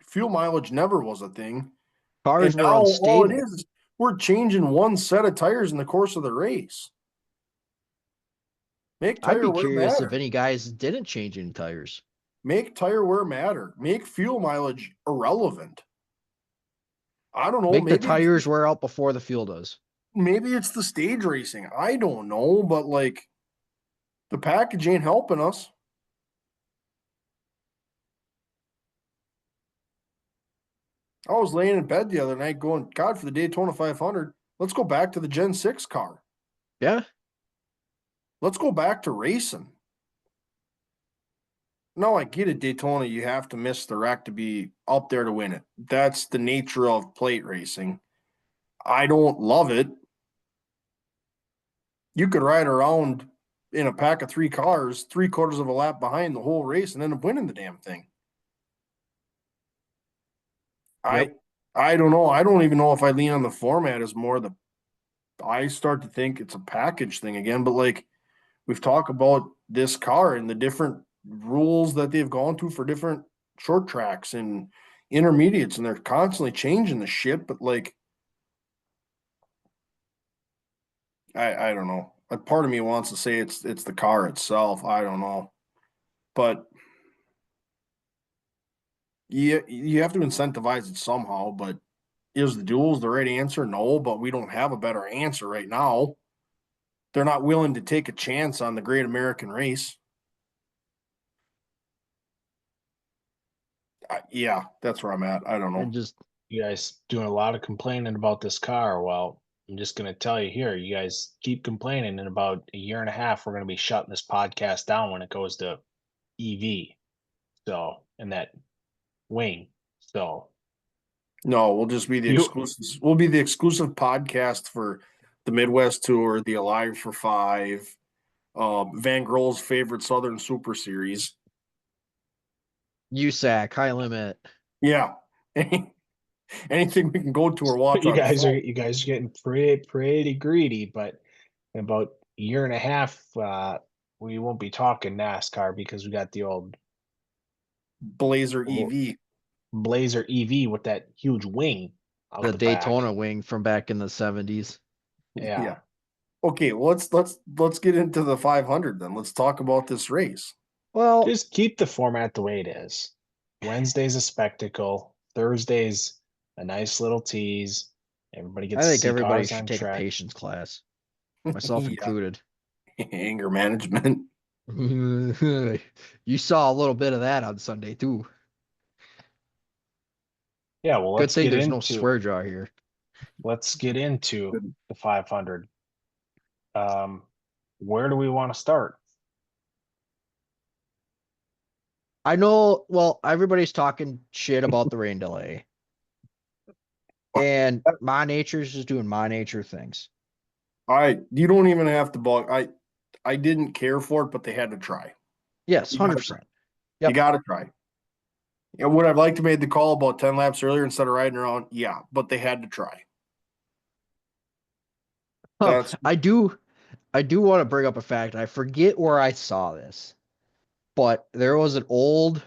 Fuel mileage never was a thing. And Cars were now all it unstable. is we're changing one set of tires in the course of the race. Make I'd tire be wear curious if matter. any guys didn't change any tires. Make tire wear matter. Make fuel mileage irrelevant. I don't know. Make the tires wear out before the fuel does. Maybe it's the stage racing. I don't know, but like the package ain't helping us. I was laying in bed the other night going, God, for the Daytona 500, let's go back to the Gen 6 car. Yeah. Let's go back to racing. No, I get it, Daytona. You have to miss the rack to be up there to win it. That's the nature of plate racing. I don't love it. You could ride around in a pack of three cars, 3/4 of a lap behind the whole race, and end up winning the damn thing. Yep. I don't know. I don't even know if I lean on the format as more the I start to think it's a package thing again, but like we've talked about this car and the different rules that they've gone through for different short tracks and intermediates, and they're constantly changing the shit. But like, I don't know. A part of me wants to say it's the car itself. I don't know, but you have to incentivize it somehow. But is the duels the right answer? No, but we don't have a better answer right now. They're not willing to take a chance on the great American race. Yeah, that's where I'm at. I don't know. And just You guys doing a lot of complaining about this car. Well, I'm just going to tell you here, you guys keep complaining. In about a year and a half, we're going to be shutting this podcast down when it goes to EV. So, and that wing. So, No, we'll just be the you, exclusive. We'll be the exclusive podcast for the Midwest Tour, the Alive for Five, Van Grohl's favorite Southern Super Series. USAC, high limit. Yeah, anything we can go to or watch on film. you guys are getting pretty greedy, but in about a year and a half, we won't be talking NASCAR because we got the old Blazer EV. Blazer EV with that huge wing out The the back. Daytona wing from back in the 70s. Yeah. Okay, well, let's get into the 500 then. Let's talk about this race. Well, Just keep the format the way it is. Wednesday's a spectacle. Thursday's a nice little tease. Everybody I gets to think see everybody cars should on take a track. patience class, myself Yeah, included. anger management. You saw a little bit of that on Sunday too. Yeah, well, Good thing there's no swear jar here. let's get into the 500. Um, where do we want to start? I know, well, everybody's talking shit about the rain delay. And my nature's just doing my nature things. You don't even have to bug. I didn't care for it, but they had to try. Yes, You gotta try. 100%. You Yep. gotta try. Yeah, would I've liked to made the call about 10 laps earlier instead of riding around? Yeah, but they had to try. That's I do want to bring up a fact. I forget where I saw this, but there was an old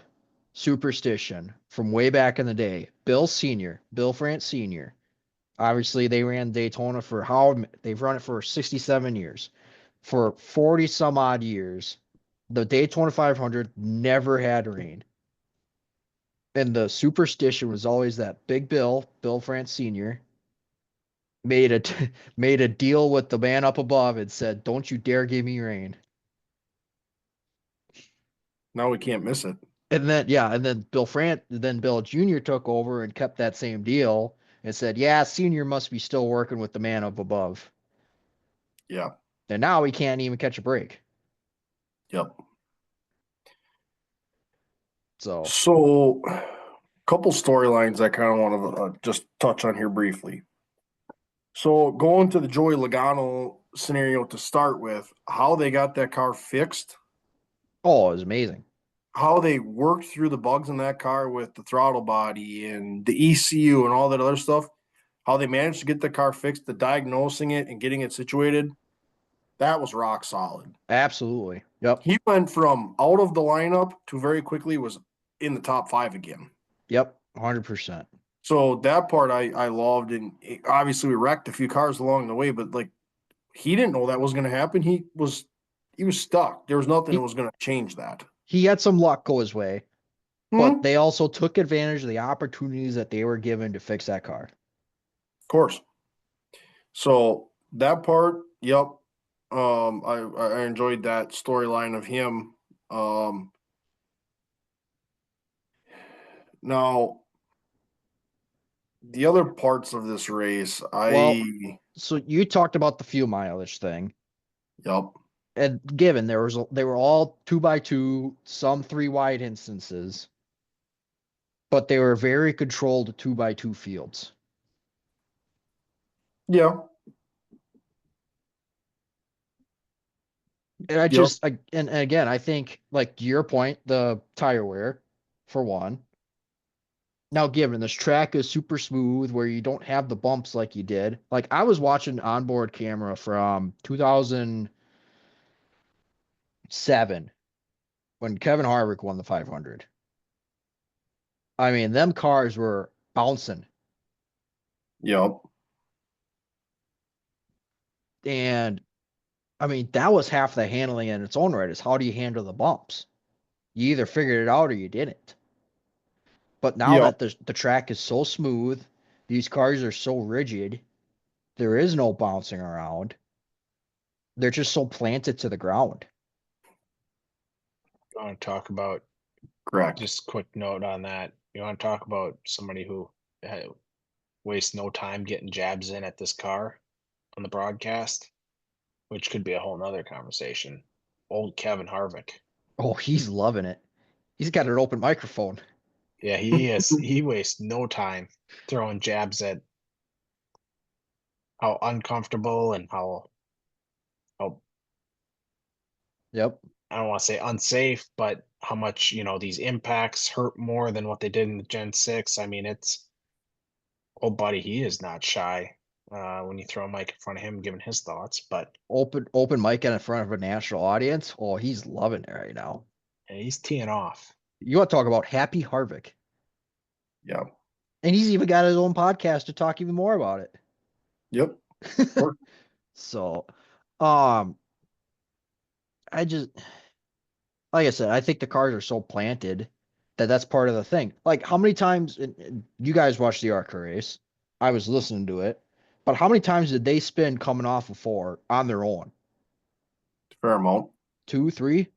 superstition from way back in the day. Bill France Sr. Obviously, they ran Daytona for they've run it for 67 years. For 40 some odd years, the Daytona 500 never had rain. And the superstition was always that Bill France Sr., made a made a deal with the man up above and said, "Don't you dare give me rain." Now we can't miss it. And then Bill Jr. took over and kept that same deal and said, yeah, Senior must be still working with the man up above. Yeah. And now he can't even catch a break. Yep. So, So, couple storylines I kind of want to just touch on here briefly. So, going to the Joey Logano scenario to start with, how they got that car fixed, oh, it was amazing. how they worked through the bugs in that car with the throttle body and the ECU and all that other stuff, how they managed to get the car fixed, the diagnosing it and getting it situated, that was rock solid. Absolutely. Yep. He went from out of the lineup to very quickly was in the top 5 again. Yep. 100%. So that part I loved, and obviously we wrecked a few cars along the way, but like he didn't know that was going to happen. He was stuck. There was nothing that He, was going to change that. he had some luck go his way, but Of they also took advantage of the opportunities that they were given to fix that car. course. So that part, yep. I enjoyed that storyline of him. Now the other parts of this race, Well, so you talked about the fuel mileage thing. yep. And given they were all 2x2, some 3 wide instances, but they were very controlled 2x2 fields. Yeah. And Yep. and again, I think like to your point, the tire wear for one. Now, given this track is super smooth where you don't have the bumps like you did. Like I was watching onboard camera from 2007 when Kevin Harvick won the 500. I mean, them cars were bouncing. Yep. And I mean, that was half the handling in its own right is how do you handle the bumps? You either figured it out or you didn't. But now Yep. that the track is so smooth, these cars are so rigid, there is no bouncing around. They're just so planted to the ground. You want to talk about Correct. just quick note on that? You want to talk about somebody who wastes no time getting jabs in at this car on the broadcast, which could be a whole nother conversation. Old Kevin Harvick. Oh, he's loving it. He's got an open microphone. Yeah, he wastes no time throwing jabs at how uncomfortable and how Yep. I don't want to say unsafe, but how much, these impacts hurt more than what they did in the Gen 6. I mean, it's old buddy, he is not shy when you throw a mic in front of him giving his thoughts, but Open mic in front of a national audience. Oh, he's loving it right now. he's teeing off. You want to talk about happy Harvick. Yeah. And he's even got his own podcast to talk even more about it. Yep. So, um, I just, like I said, I think the cars are so planted that that's part of the thing. Like, how many times and you guys watched the ARCA race? I was listening to it, but how many times did they spin coming off of 4 on their own? Fair amount. 2, 3?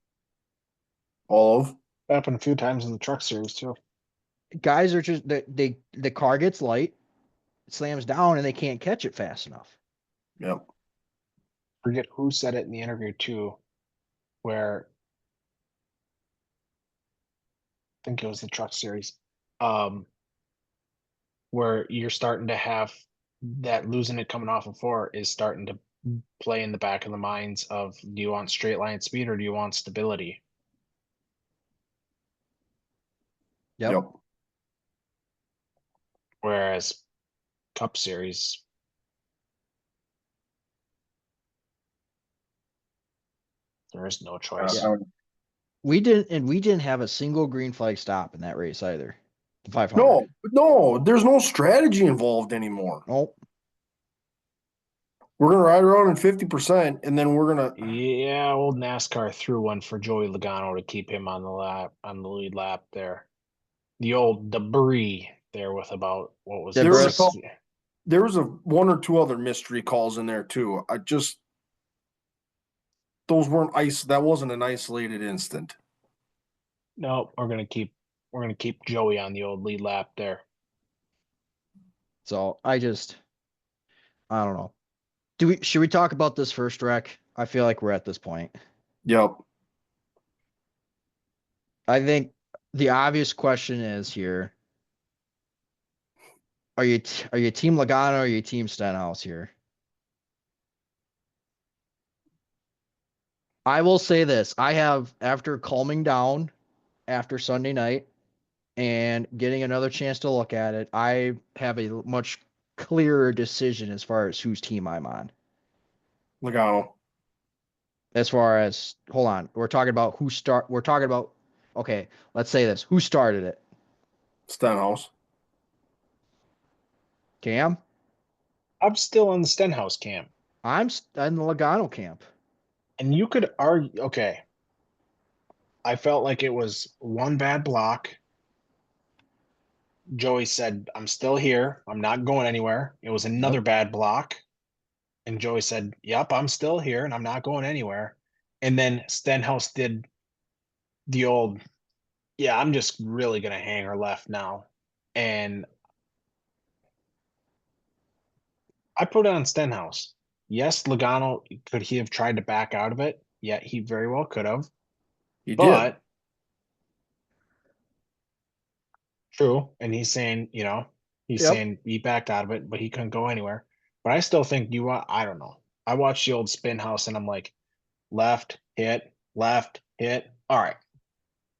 All of. Happened a few times in the truck series too. Guys are just the car gets light, slams down, and they can't catch it fast enough. Yep. Forget who said it in the interview too, where I think it was the truck series, where you're starting to have that losing it coming off of 4 is starting to play in the back of the minds of, do you want straight line speed or do you want stability? Yep. Yep. Whereas Cup Series, there is no choice. We didn't have a single green flag stop in that race either. The 500. No, there's no strategy involved anymore. Nope. We're gonna ride around in 50%, and then we're gonna. Yeah, old NASCAR threw one for Joey Logano to keep him on the lead lap there. The old debris there with about what was it, There was a 6? couple. There was 1 or 2 other mystery calls in there too. Those weren't ice. That wasn't an isolated instant. No, we're gonna keep Joey on the old lead lap there. So I don't know. Should we talk about this first wreck? I feel like we're at this point. Yep. I think the obvious question is here: are you team Logano or are you team Stenhouse here? I will say this: I have, after calming down after Sunday night and getting another chance to look at it, I have a much clearer decision as far as whose team I'm on. Logano. As far as, hold on, we're talking about, okay, let's say this: who started it? Stenhouse. Cam? I'm still in the Stenhouse camp. In the Logano camp. And you could argue, okay, I felt like it was one bad block. Joey said, I'm still here. I'm not going anywhere. It was another Yep. bad block. And Joey said, Yep, I'm still here and I'm not going anywhere. And then Stenhouse did the old, yeah, I'm just really going to hang her left now. And I put it on Stenhouse. Yes, Logano, could he have tried to back out of it? Yeah, he very well could have. He did. But true. And he's Yep. saying he backed out of it, but he couldn't go anywhere. But I still think I don't know. I watched the old spin house and I'm like, left, hit, left, hit. All right.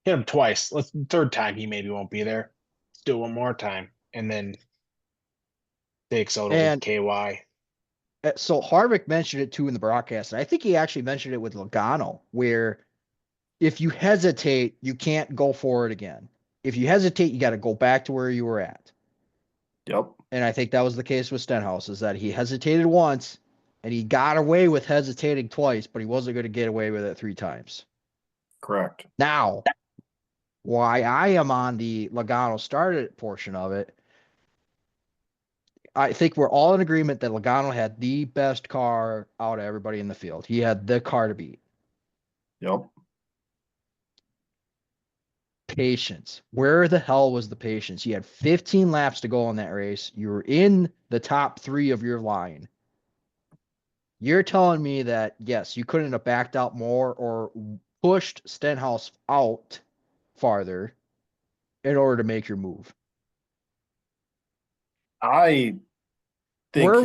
Hit him twice. Third time he maybe won't be there. Let's do it one more time. And then takes out old And KY. so Harvick mentioned it too in the broadcast. And I think he actually mentioned it with Logano, where if you hesitate, you can't go forward again. If you hesitate, you got to go back to where you were at. Yep. And I think that was the case with Stenhouse, is that he hesitated once and he got away with hesitating twice, but he wasn't going to get away with it three times. Correct. Now, why I am on the Logano started portion of it, I think we're all in agreement that Logano had the best car out of everybody in the field. He had the car to beat. Yep. Patience. Where the hell was the patience? You had 15 laps to go on that race. You were in the top three of your line. You're telling me that, yes, you couldn't have backed out more or pushed Stenhouse out farther in order to make your move. I think Where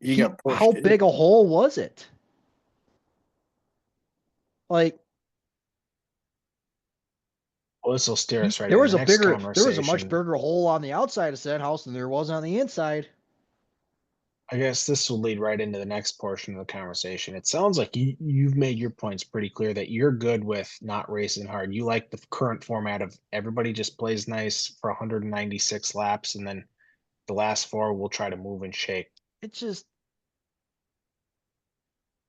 he got how pushed in. big a hole was it? Like, Well, this will steer us right into the next there was a much conversation. bigger hole on the outside of Stenhouse than there was on the inside. I guess this will lead right into the next portion of the conversation. It sounds like you've made your points pretty clear that you're good with not racing hard. You like the current format of everybody just plays nice for 196 laps, and then the last four will try to move and shake. It's just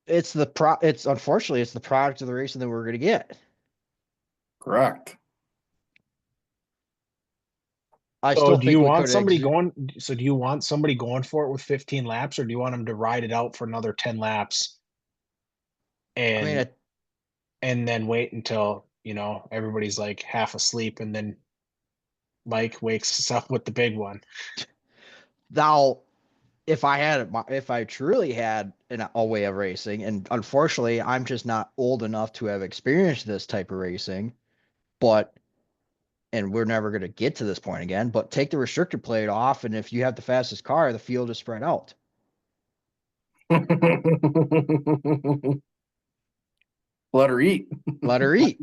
it's unfortunately it's the product of the racing that we're gonna get. Correct. I So still do think you we want could somebody exit. going? So do you want somebody going for it with 15 laps, or do you want them to ride it out for another 10 laps I mean, and then wait until everybody's like half asleep, and then Mike wakes us up with the big one? now if I truly had a way of racing, and unfortunately I'm just not old enough to have experienced this type of racing, but and we're never going to get to this point again, but take the restrictor plate off, and if you have the fastest car, the field is spread out. Let her eat. Let her eat.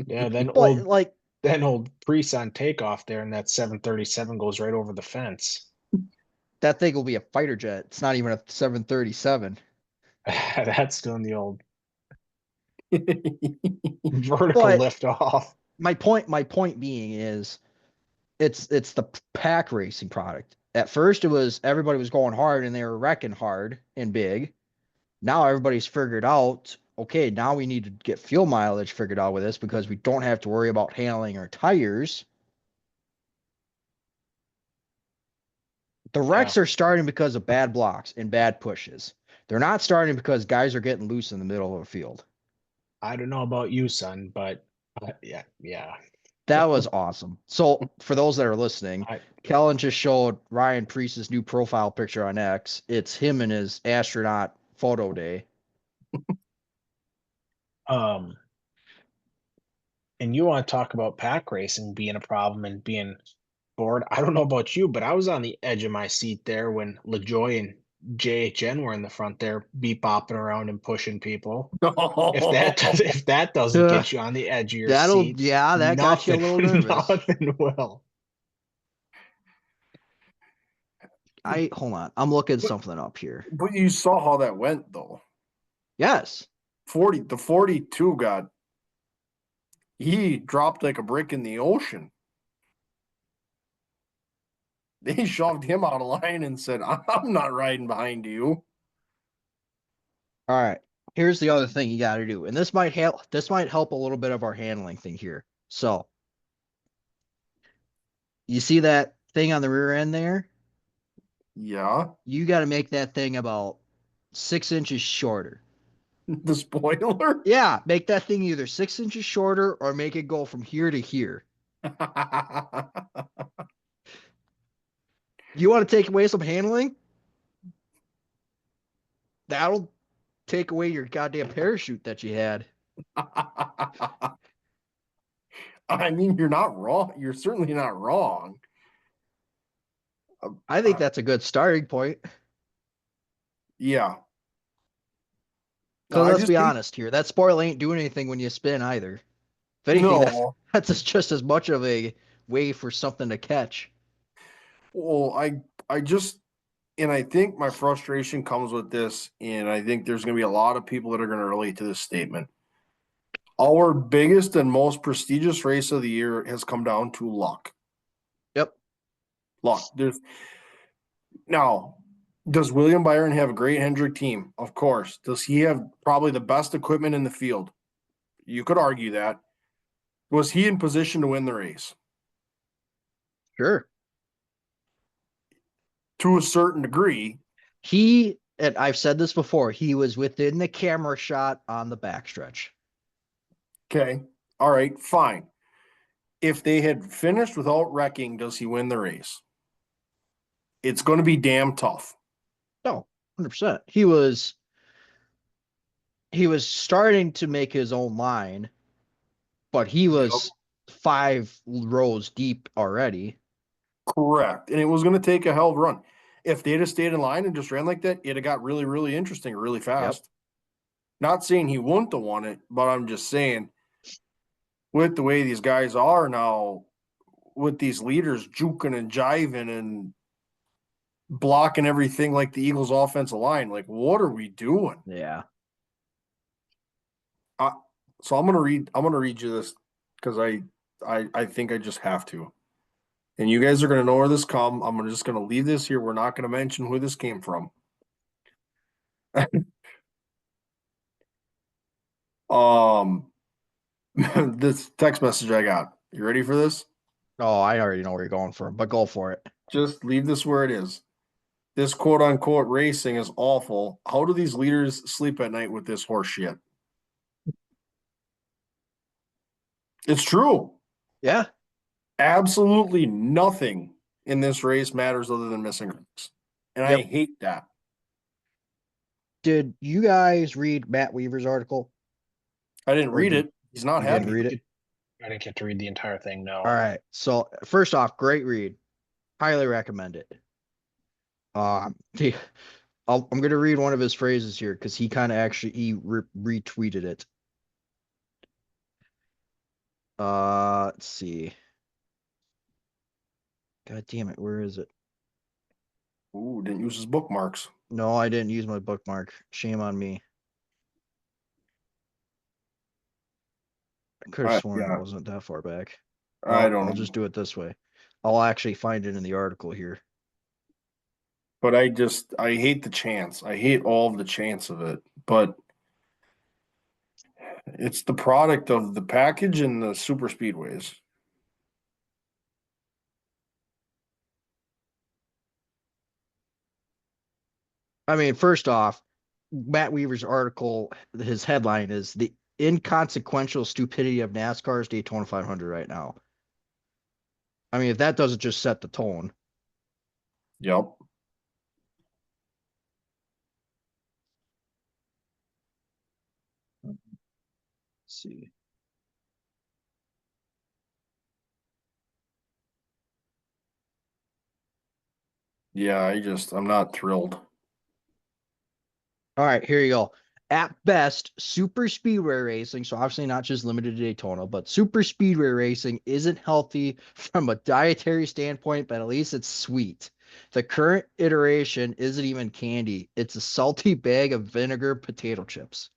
Yeah, then But old like then old Priest on takeoff there, and that 737 goes right over the fence. that thing will be a fighter jet. It's not even a 737. That's doing the old vertical But lift off. my point being is it's the pack racing product. At first it was everybody was going hard and they were wrecking hard and big. Now everybody's figured out, okay, now we need to get fuel mileage figured out with this because we don't have to worry about handling our tires. The Yeah, wrecks are starting because of bad blocks and bad pushes. They're not starting because guys are getting loose in the middle of a field. I don't know about you, son, but Yeah. That was awesome. So for those that are listening, I Kellen just showed Ryan Priest's new profile picture on X. It's him and his astronaut photo day. um and you want to talk about pack racing being a problem and being bored. I don't know about you, but I was on the edge of my seat there when LaJoy and JHN were in the front there, beep bopping around and pushing people. If that doesn't Uh, get you on the edge of your seat, that got you a nothing little nervous. nothing will. Hold on. I'm looking something up here. But you saw how that went though. Yes. 42 he dropped like a brick in the ocean. They shoved him out of line and said, I'm not riding behind you. All right. Here's the other thing you got to do. And this might help a little bit of our handling thing here. So, you see that thing on the rear end there? Yeah. You got to make that thing about 6 inches shorter. The spoiler. Yeah, make that thing either 6 inches shorter or make it go from here to here. You want to take away some handling? That'll take away your goddamn parachute that you had. I mean, you're not wrong. You're certainly not wrong. I think that's a good starting point. Yeah. No, Because I let's just be hate, honest here, that spoil ain't doing anything when you spin either. If anything, no. that's just as much of a way for something to catch. Well, I just and I think my frustration comes with this, and I think there's going to be a lot of people that are going to relate to this statement. Our biggest and most prestigious race of the year has come down to luck. Yep. Luck. There's now, does William Byron have a great Hendrick team? Of course. Does he have probably the best equipment in the field? You could argue that. Was he in position to win the race? Sure. To a certain degree. And I've said this before, he was within the camera shot on the backstretch. Okay. All right, fine. If they had finished without wrecking, does he win the race? It's going to be damn tough. No, 100%. He was starting to make his own line, but he Yep. was 5 rows deep already. Correct. And it was going to take a hell of a run. If they'd have stayed in line and just ran like that, it'd have got really, really interesting really Yep. fast. Not saying he wouldn't have won it, but I'm just saying with the way these guys are now, with these leaders juking and jiving and blocking everything like the Eagles offensive line, like what are we doing? Yeah. So I'm gonna read you this because I think I just have to. And you guys are gonna know where this come. I'm just gonna leave this here. We're not gonna mention who this came from. Um this text message I got. You ready for this? Oh, I already know where you're going for, but go for it. Just leave this where it is. This quote unquote racing is awful. How do these leaders sleep at night with this horse shit? It's true. Yeah. Absolutely nothing in this race matters other than missing ranks. And I Yep. hate that. Did you guys read Matt Weaver's article? I didn't Or read it. He's not you didn't happy. read it? I didn't get to read the entire thing. No. All right. So first off, great read. Highly recommend it. The I'm gonna read one of his phrases here because he kind of actually retweeted it. Let's see. God damn it, where is it? Ooh, didn't use his bookmarks. No, I didn't use my bookmark. Shame on me. I could have sworn it Yeah, wasn't that far back. I Well, don't I'll know. just do it this way. I'll actually find it in the article here. But I hate the chance. I hate all of the chance of it. But it's the product of the package and the super speedways. I mean, first off, Matt Weaver's article, his headline is inconsequential stupidity of NASCAR's Daytona 500 right now. I mean, if that doesn't just set the tone. Yep. Let's see. Yeah, I'm not thrilled. All right, here you go. At best, super speedway racing, so obviously not just limited to Daytona, but super speedway racing isn't healthy from a dietary standpoint, but at least it's sweet. The current iteration isn't even candy. It's a salty bag of vinegar potato chips.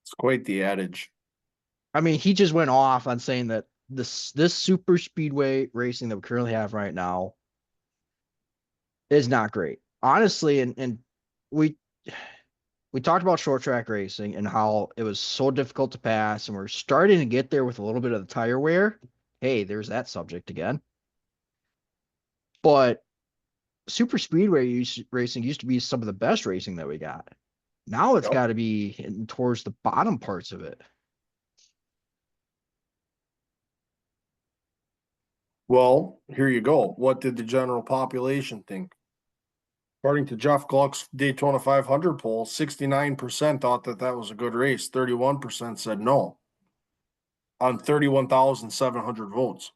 It's quite the adage. I mean, he just went off on saying that this super speedway racing that we currently have right now is not great. Honestly, and we we talked about short track racing and how it was so difficult to pass, and we're starting to get there with a little bit of the tire wear. Hey, there's that subject again. But super speedway racing used to be some of the best racing that we got. Now it's Yep. got to be hitting towards the bottom parts of it. Well, here you go. What did the general population think? According to Jeff Gluck's Daytona 500 poll, 69% thought that was a good race. 31% said no on 31,700 votes.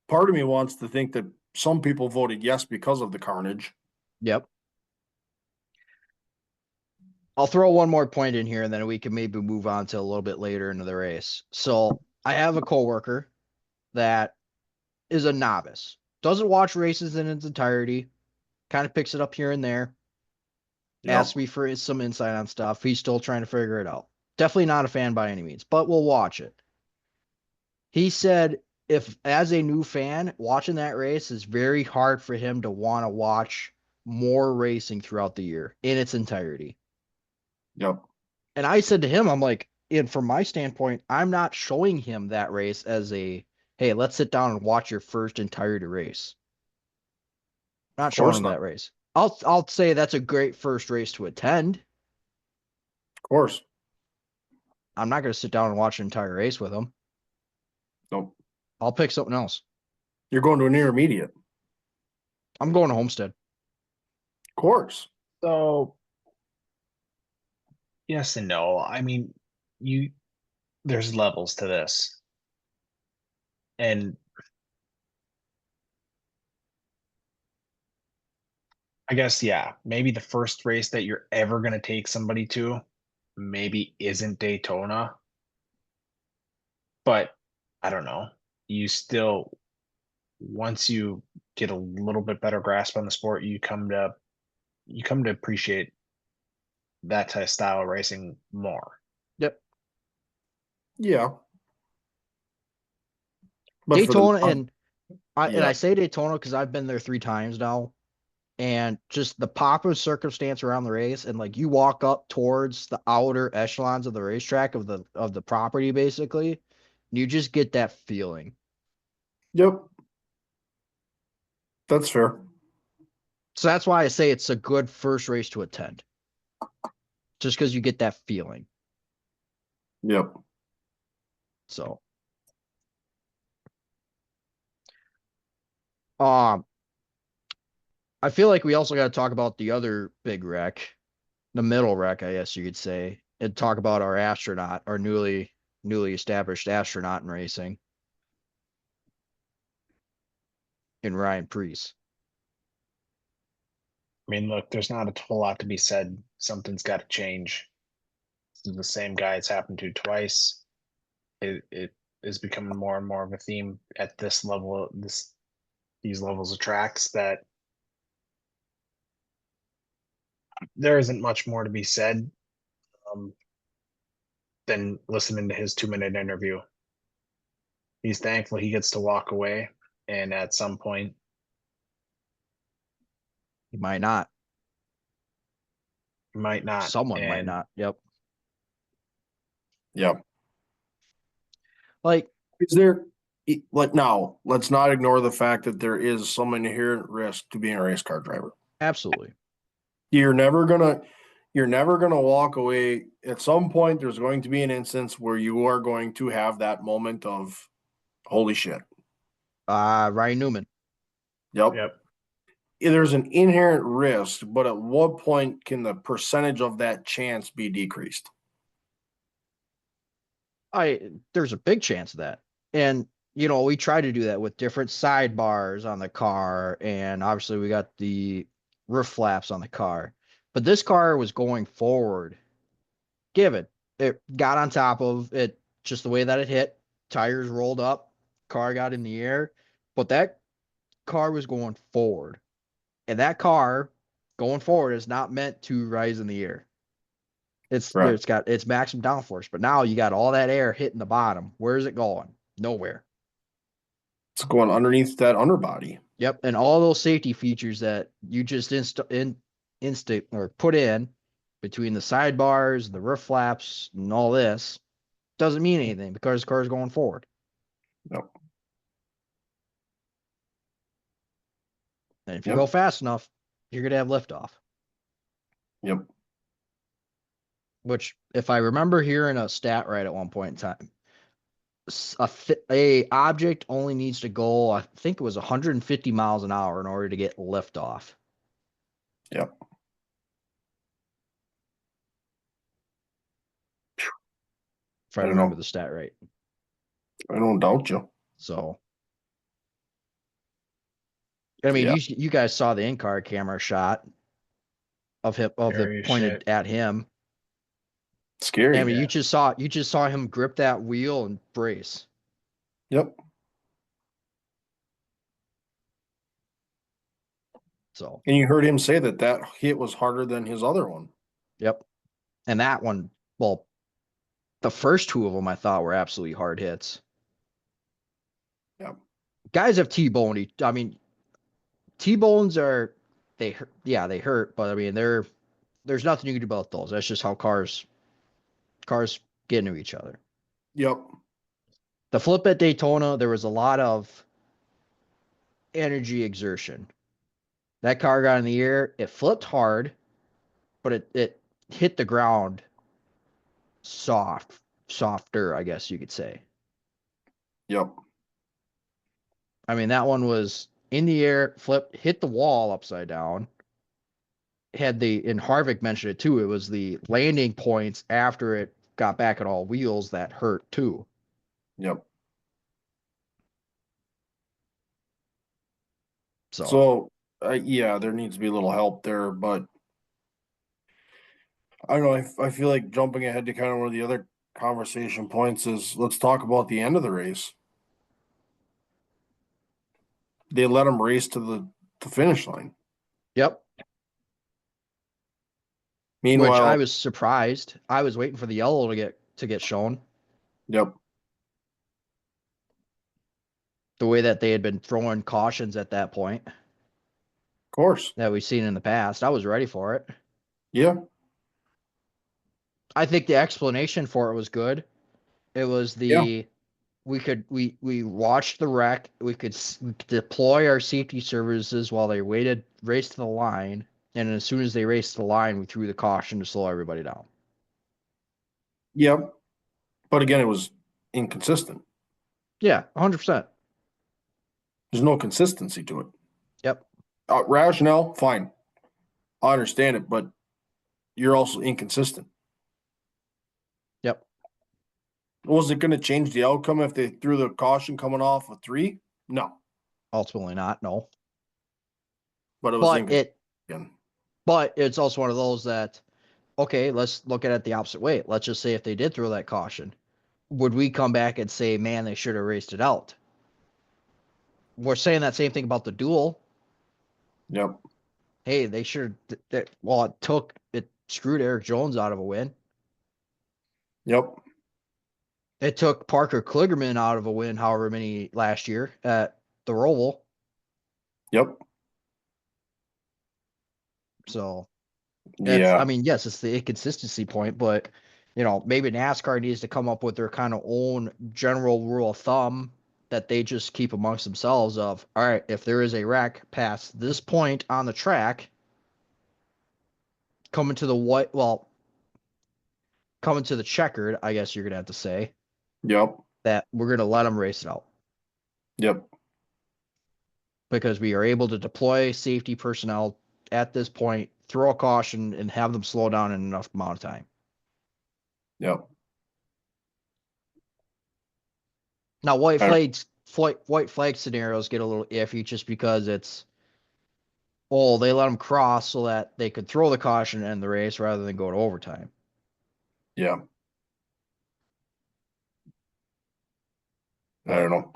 Part of me wants to think that some people voted yes because of the carnage. Yep. I'll throw one more point in here and then we can maybe move on to a little bit later into the race. So I have a coworker that is a novice, doesn't watch races in its entirety, kind of picks it up here and there, asks me for some insight on stuff. He's still trying to figure it out. Definitely not a fan by any means, but we'll watch it. He said if as a new fan watching that race is very hard for him to want to watch more racing throughout the year in its entirety. Yep. And I said to him, I'm like, and from my standpoint, I'm not showing him that race as a, hey, let's sit down and watch your first entirety race. Not Of showing course him not. that race. I'll say that's a great first race to attend. Of course. I'm not going to sit down and watch an entire race with him. Nope. I'll pick something else. You're going to an intermediate. I'm going to Homestead. Of course. So yes and no. I mean, there's levels to this. And I guess, yeah, maybe the first race that you're ever going to take somebody to maybe isn't Daytona, but I don't know. You still, once you get a little bit better grasp on the sport, you come to appreciate that type of style of racing more. Yep. Yeah. But for the Daytona and I yeah. say Daytona because I've been there 3 times now. And just the pop of circumstance around the race, and like you walk up towards the outer echelons of the racetrack of the property, basically, and you just get that feeling. Yep. That's fair. So that's why I say it's a good first race to attend, just because you get that feeling. Yep. So, um, I feel like we also got to talk about the other big wreck, the middle wreck, I guess you could say, and talk about our astronaut, our newly established astronaut in racing, in Ryan Preece. I mean, look, there's not a whole lot to be said. Something's got to change. This is the same guy it's happened to twice. It is becoming more and more of a theme at this level, these levels of tracks, that there isn't much more to be said um, than listening to his 2-minute interview. He's thankful he gets to walk away, and at some point, He might not. he might not. Someone might And not. Yep. Yep. Like, Is there Like now, let's not ignore the fact that there is some inherent risk to being a race car driver. Absolutely. You're never gonna you're never gonna walk away. At some point, there's going to be an instance where you are going to have that moment of holy shit. Ryan Newman. Yep. Yep. There's an inherent risk, but at what point can the percentage of that chance be decreased? There's a big chance of that. And we try to do that with different sidebars on the car, and obviously we got the roof flaps on the car. But this car was going forward. It got on top of it just the way that it hit. Tires rolled up, car got in the air, but that car was going forward. And that car going forward is not meant to rise in the air. Right. It's got its maximum downforce, but now you got all that air hitting the bottom. Where is it going? Nowhere. It's going underneath that underbody. Yep, and all those safety features that you just instant or put in between the sidebars, the roof flaps, and all this doesn't mean anything because the car is going forward. Yep. And if you Yep. go fast enough, you're gonna have liftoff. Yep. Which, if I remember hearing a stat right at one point in time, a object only needs to go, I think it was 150 miles an hour in order to get liftoff. Yep. If I I don't remember know. the stat right. I don't doubt you. So, I mean, Yeah. you guys saw the in-car camera shot of it Scary pointed shit. at him. I Scary. mean, Yeah. you just saw him grip that wheel and brace. Yep. So, And you heard him say that that hit was harder than his other one. yep. And that one, well, the first two of them I thought were absolutely hard hits. Yep. Guys have T-boned. I mean, T-bones are they hurt, yeah, they hurt, but I mean, there's nothing you can do about those. That's just how cars get into each other. Yep. The flip at Daytona, there was a lot of energy exertion. That car got in the air, it flipped hard, but it hit the ground softer, I guess you could say. Yep. I mean, that one was in the air, flipped, hit the wall upside down. And Harvick mentioned it too, it was the landing points after it got back at all wheels that hurt too. Yep. So, So, yeah, there needs to be a little help there, but I don't know. I feel like jumping ahead to kind of one of the other conversation points is let's talk about the end of the race. They let him race to the finish line. yep. Which I Meanwhile, was surprised. I was waiting for the yellow to get shown. yep, The way that they had been throwing cautions at that point of course. that we've seen in the past. I was ready for it. Yeah, I think the explanation for it was good. It was yeah, we watched the wreck. We could deploy our safety services while they raced to the line, and as soon as they raced to the line, we threw the caution to slow everybody down. yep. But again, it was inconsistent. Yeah, 100%. There's no consistency to it. Yep. Rationale, fine. I understand it, but you're also inconsistent. Yep. Was it going to change the outcome if they threw the caution coming off a 3? No, Ultimately not, no. but it was But inconsistent. it's also one of those that, okay, let's look at it the opposite way. Let's just say if they did throw that caution, would we come back and say, man, they should have raced it out? We're saying that same thing about the duel. Yep, Hey, they should. Well, it screwed Eric Jones out of a win. yep, It took Parker Kligerman out of a win, however many last year at the Roval. yep, So I yeah, mean, yes, it's the inconsistency point, but maybe NASCAR needs to come up with their kind of own general rule of thumb that they just keep amongst themselves of, all right, if there is a wreck past this point on the track, coming to the white, well, coming to the checkered, I guess you're going to have to say, Yep. that we're going to let them race it out Yep. because we are able to deploy safety personnel at this point, throw a caution, and have them slow down in enough amount of time. Yep. Now, I- white flag scenarios get a little iffy just because it's, oh, they let them cross so that they could throw the caution and end the race rather than go to overtime. Yeah. I But don't know.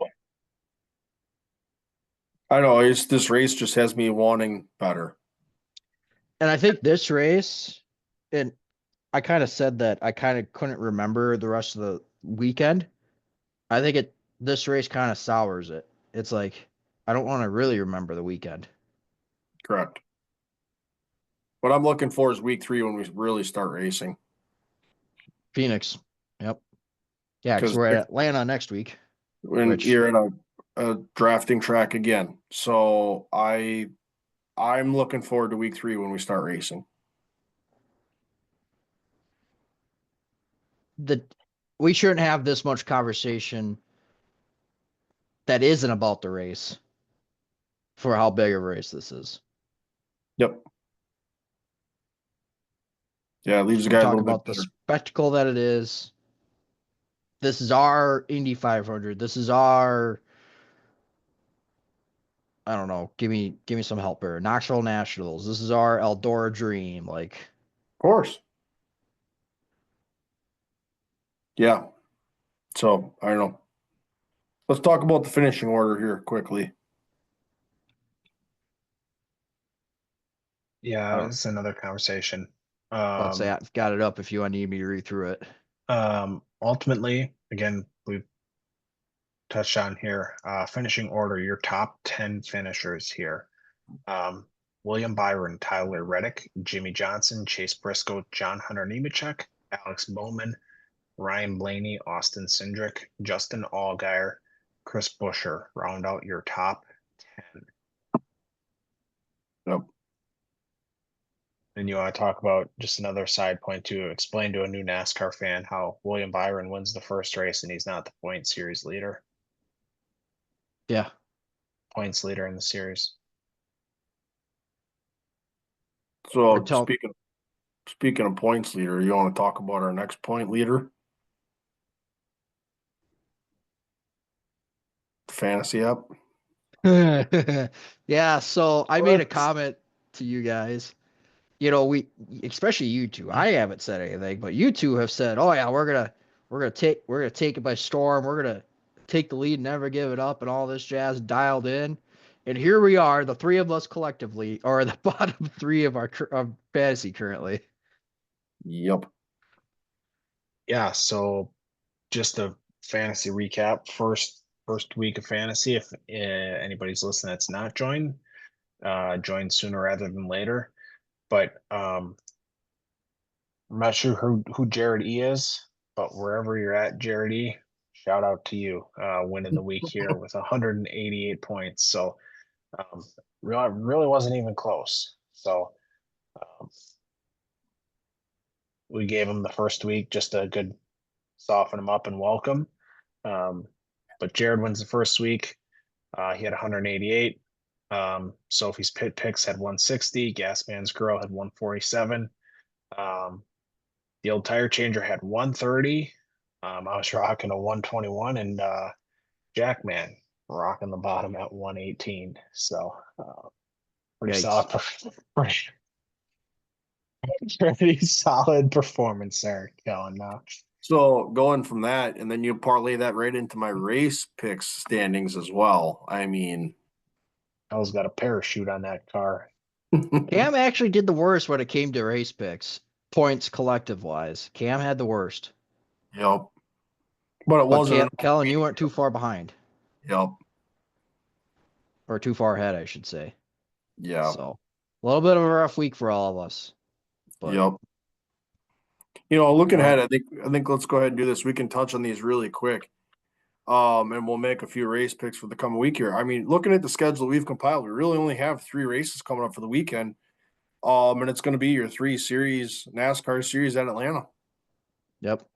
I know it's this race just has me wanting better. and I think this race, and I kind of said that I kind of couldn't remember the rest of the weekend. I think this race kind of sours it. It's like I don't want to really remember the weekend. Correct. What I'm looking for is week 3 when we really start racing. Phoenix. Yep. Yeah, because Because we're at Atlanta next week, when which you're at a drafting track again. So I'm looking forward to week 3 when we start racing. the we shouldn't have this much conversation that isn't about the race for how big of a race this is. Yep. Yeah, it leaves the We guy a talk little bit about the better. spectacle that it is. This is our Indy 500. This is our, I don't know. Give me some help here. Knoxville Nationals. This is our Eldora Dream. Like, Of course. Yeah. So I don't know. Let's talk about the finishing order here quickly. Yeah, I don't. it's another conversation. Let's say I've got it up if you need me to read through it. Ultimately, again, we've touched on here, finishing order, your top 10 finishers here. William Byron, Tyler Reddick, Jimmy Johnson, Chase Briscoe, John Hunter Nemechek, Alex Bowman, Ryan Blaney, Austin Cindric, Justin Allgaier, Chris Buescher round out your top 10. Yep. And you want to talk about just another side point to explain to a new NASCAR fan how William Byron wins the first race and he's not the point series leader, Yeah. points leader in the series. Or So tell speaking of points leader, you want to talk about our next point leader? Fantasy app. Yeah, so I made a comment to you guys. You know, especially you two. I haven't said anything, but you two have said, "Oh yeah, we're gonna take it by storm. We're gonna take the lead, never give it up, and all this jazz dialed in." And here we are, the three of us collectively, or the bottom three of our of fantasy currently. Yep. Yeah, so just a fantasy recap. First week of fantasy. If anybody's listening that's not joined, join sooner rather than later. But I'm not sure who Jared E is, but wherever you're at, Jared E, shout out to you, winning the week here with 188 points. So really wasn't even close. So um, we gave him the first week just a good soften him up and welcome. But Jared wins the first week. He had 188. Sophie's Pit Picks had 160. Gasman's Girl had 147. The old tire changer had 130. I was rocking a 121, and Jackman rocking the bottom at 118. So pretty Yikes. solid, pretty, pretty solid performance there, Kellen. So going from that, and then you parlay that right into my race picks standings as well. I mean, Hell's got a parachute on that car. Cam actually did the worst when it came to race picks, points collective wise. Cam had the worst, yep. But it but wasn't enough. Kellen, you weren't too far behind, Yep. or too far ahead, I should say. Yeah. So, a little bit of a rough week for all of us. But Yep. You know, looking all right, ahead, I think let's go ahead and do this. We can touch on these really quick. And we'll make a few race picks for the coming week here. I mean, looking at the schedule we've compiled, we really only have 3 races coming up for the weekend. And it's going to be your 3 series NASCAR series at Atlanta. Yep.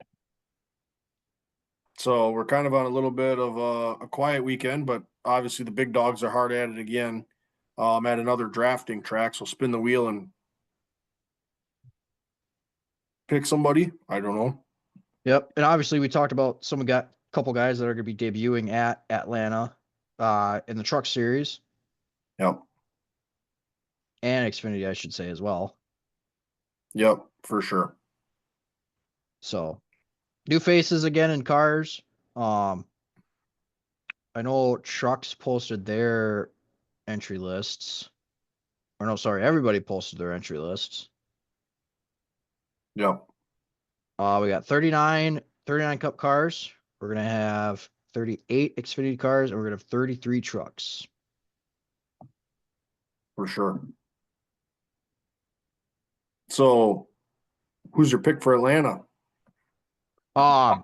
So we're kind of on a little bit of a quiet weekend, but obviously the big dogs are hard at it again. At another drafting track, so spin the wheel and pick somebody. I don't know. Yep. And obviously we talked about a couple guys that are going to be debuting at Atlanta in the truck series Yep. and Xfinity, I should say as well. Yep, for sure. So new faces again in cars. I know trucks posted their entry lists. Or no, sorry, everybody posted their entry lists. Yep. We got 39 Cup cars. We're going to have 38 Xfinity cars, and we're going to have 33 trucks. For sure. So who's your pick for Atlanta? Cam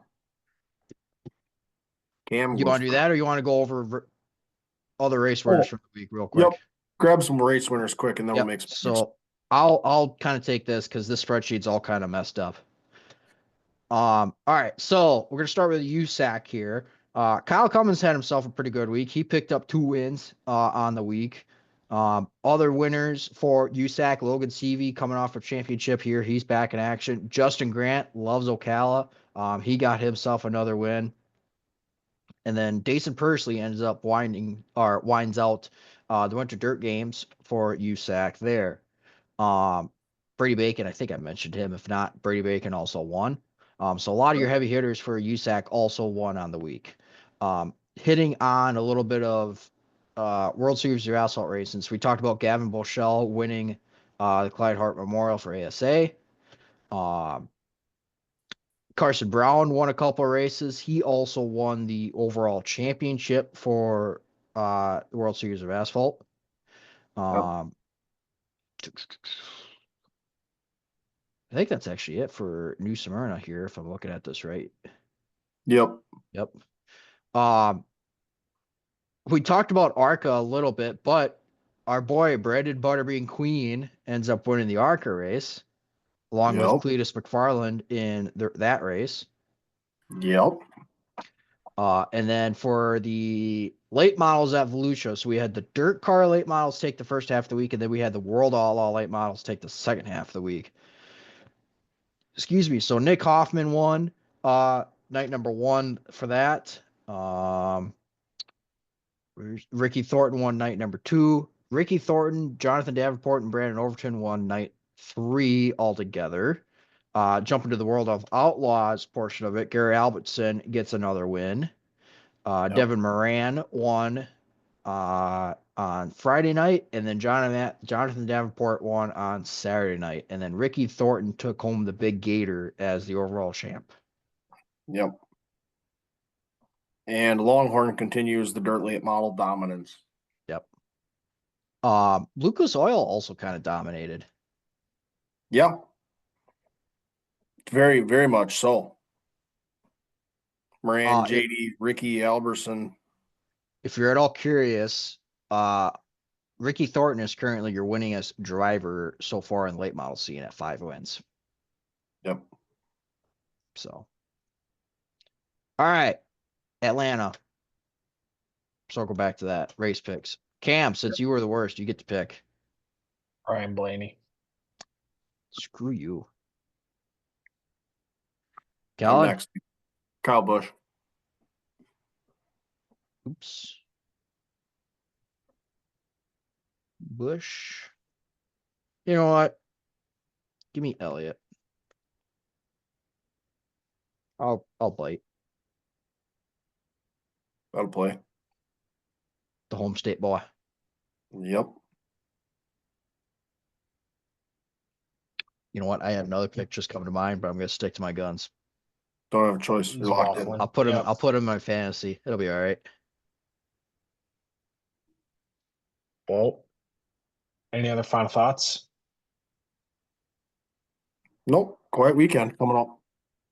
You goes want to do that, or you want to go over other race winners from the week real Yep. quick? Grab some race winners quick, and then we'll Yep. make some picks. So I'll kind of take this because this spreadsheet's all kind of messed up. All right, so we're gonna start with USAC here. Kyle Cummins had himself a pretty good week. He picked up 2 wins on the week. Other winners for USAC, Logan Seavey coming off a championship here. He's back in action. Justin Grant loves Ocala. He got himself another win. And then Dason Pursley winds out the Winter Dirt Games for USAC there. Brady Bacon, I think I mentioned him. If not, Brady Bacon also won. So a lot of your heavy hitters for USAC also won on the week. Hitting on a little bit of World Series of Asphalt racing. So we talked about Gavin Boschel winning the Clyde Hart Memorial for ASA. Carson Brown won a couple of races. He also won the overall championship for the World Series of Asphalt. I think that's actually it for New Smyrna here, if I'm looking at this right. Yep. Yep. We talked about ARCA a little bit, but our boy Brandon Butterbean Queen ends up winning the ARCA race, along with Yep. Cletus McFarland in that race. Yep. And then for the late models at Volusia, so we had the dirt car late models take the first half of the week, and then we had the World All late models take the second half of the week. Excuse me. So Nick Hoffman won night number 1 for that. Ricky Thornton won night number 2. Ricky Thornton, Jonathan Davenport, and Brandon Overton won night 3 altogether. Jumping to the World of Outlaws portion of it, Gary Albertson gets another win. Devin Moran won on Friday night, and then Jonathan Davenport won on Saturday night, and then Ricky Thornton took home the Big Gator as the overall champ. Yep. And Longhorn continues the dirt late model dominance. Yep. Lucas Oil also kind of dominated. Yeah. Very, very much so. Moran, JD, Ricky, Alberson. If you're at all curious, Ricky Thornton is currently your winningest driver so far in late model scene at 5 wins. Yep. So, all right, Atlanta. Circle back to that race picks. Cam, since you were the worst, you get to pick. Ryan Blaney. Screw you. I'm Kellen? next. Kyle Busch. Oops. Bush. You know what? Give me Elliott. I'll bite. That'll play. The home state boy. Yep. You know what? I had another pick just come to mind, but I'm gonna stick to my guns. Don't have a choice. He's You're locked in. waffling. I'll put him in my fantasy. It'll be all right. Well, any other final thoughts? Nope. Quiet weekend coming up.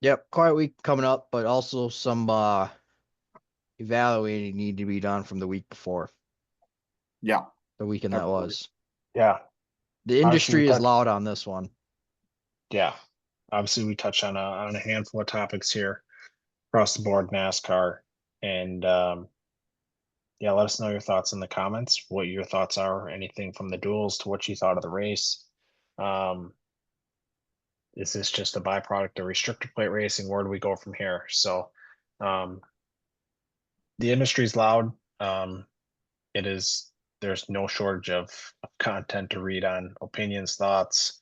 Yep, quiet week coming up, but also some evaluating need to be done from the week before, Yeah, the weekend that Absolutely. was. Yeah. The Honestly, we industry is touched- loud on this one. Yeah. Obviously, we touched on a handful of topics here across the board, NASCAR. And yeah, let us know your thoughts in the comments, what your thoughts are, anything from the duels to what you thought of the race. Is this just a byproduct of restrictor plate racing? Where do we go from here? So the industry's loud. There's no shortage of content to read on opinions, thoughts,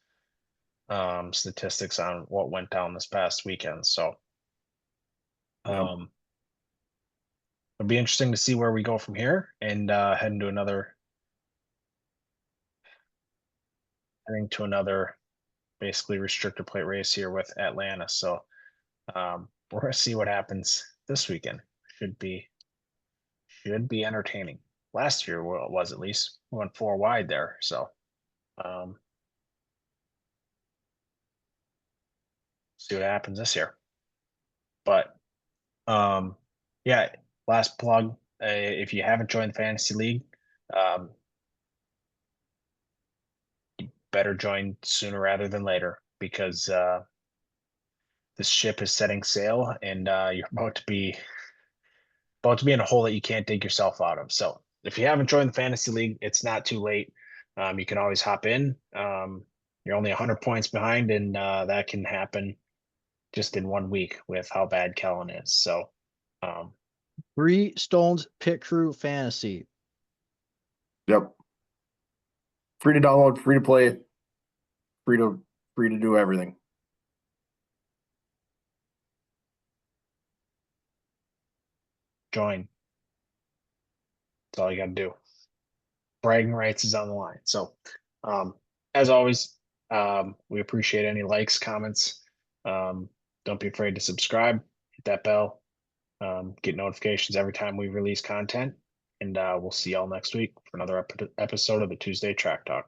statistics on what went down this past weekend. So it'll be interesting to see where we go from here and head into another basically restrictor plate race here with Atlanta. So we're gonna see what happens this weekend. Should be entertaining. Last year was at least we went 4 wide there. So see what happens this year. But yeah, last plug. If you haven't joined the fantasy league, you better join sooner rather than later because this ship is setting sail and you're about to be in a hole that you can't dig yourself out of. So if you haven't joined the fantasy league, it's not too late. You can always hop in. You're only 100 points behind, and that can happen just in 1 week with how bad Kellen is. So, Bree Stone's Pit Crew Fantasy. Yep. Free to download, free to play, free to do everything. join. That's all you got to do. Bragging rights is on the line. So, as always, we appreciate any likes, comments. Don't be afraid to subscribe, hit that bell, get notifications every time we release content. And we'll see y'all next week for another episode of the Tuesday Track Talk.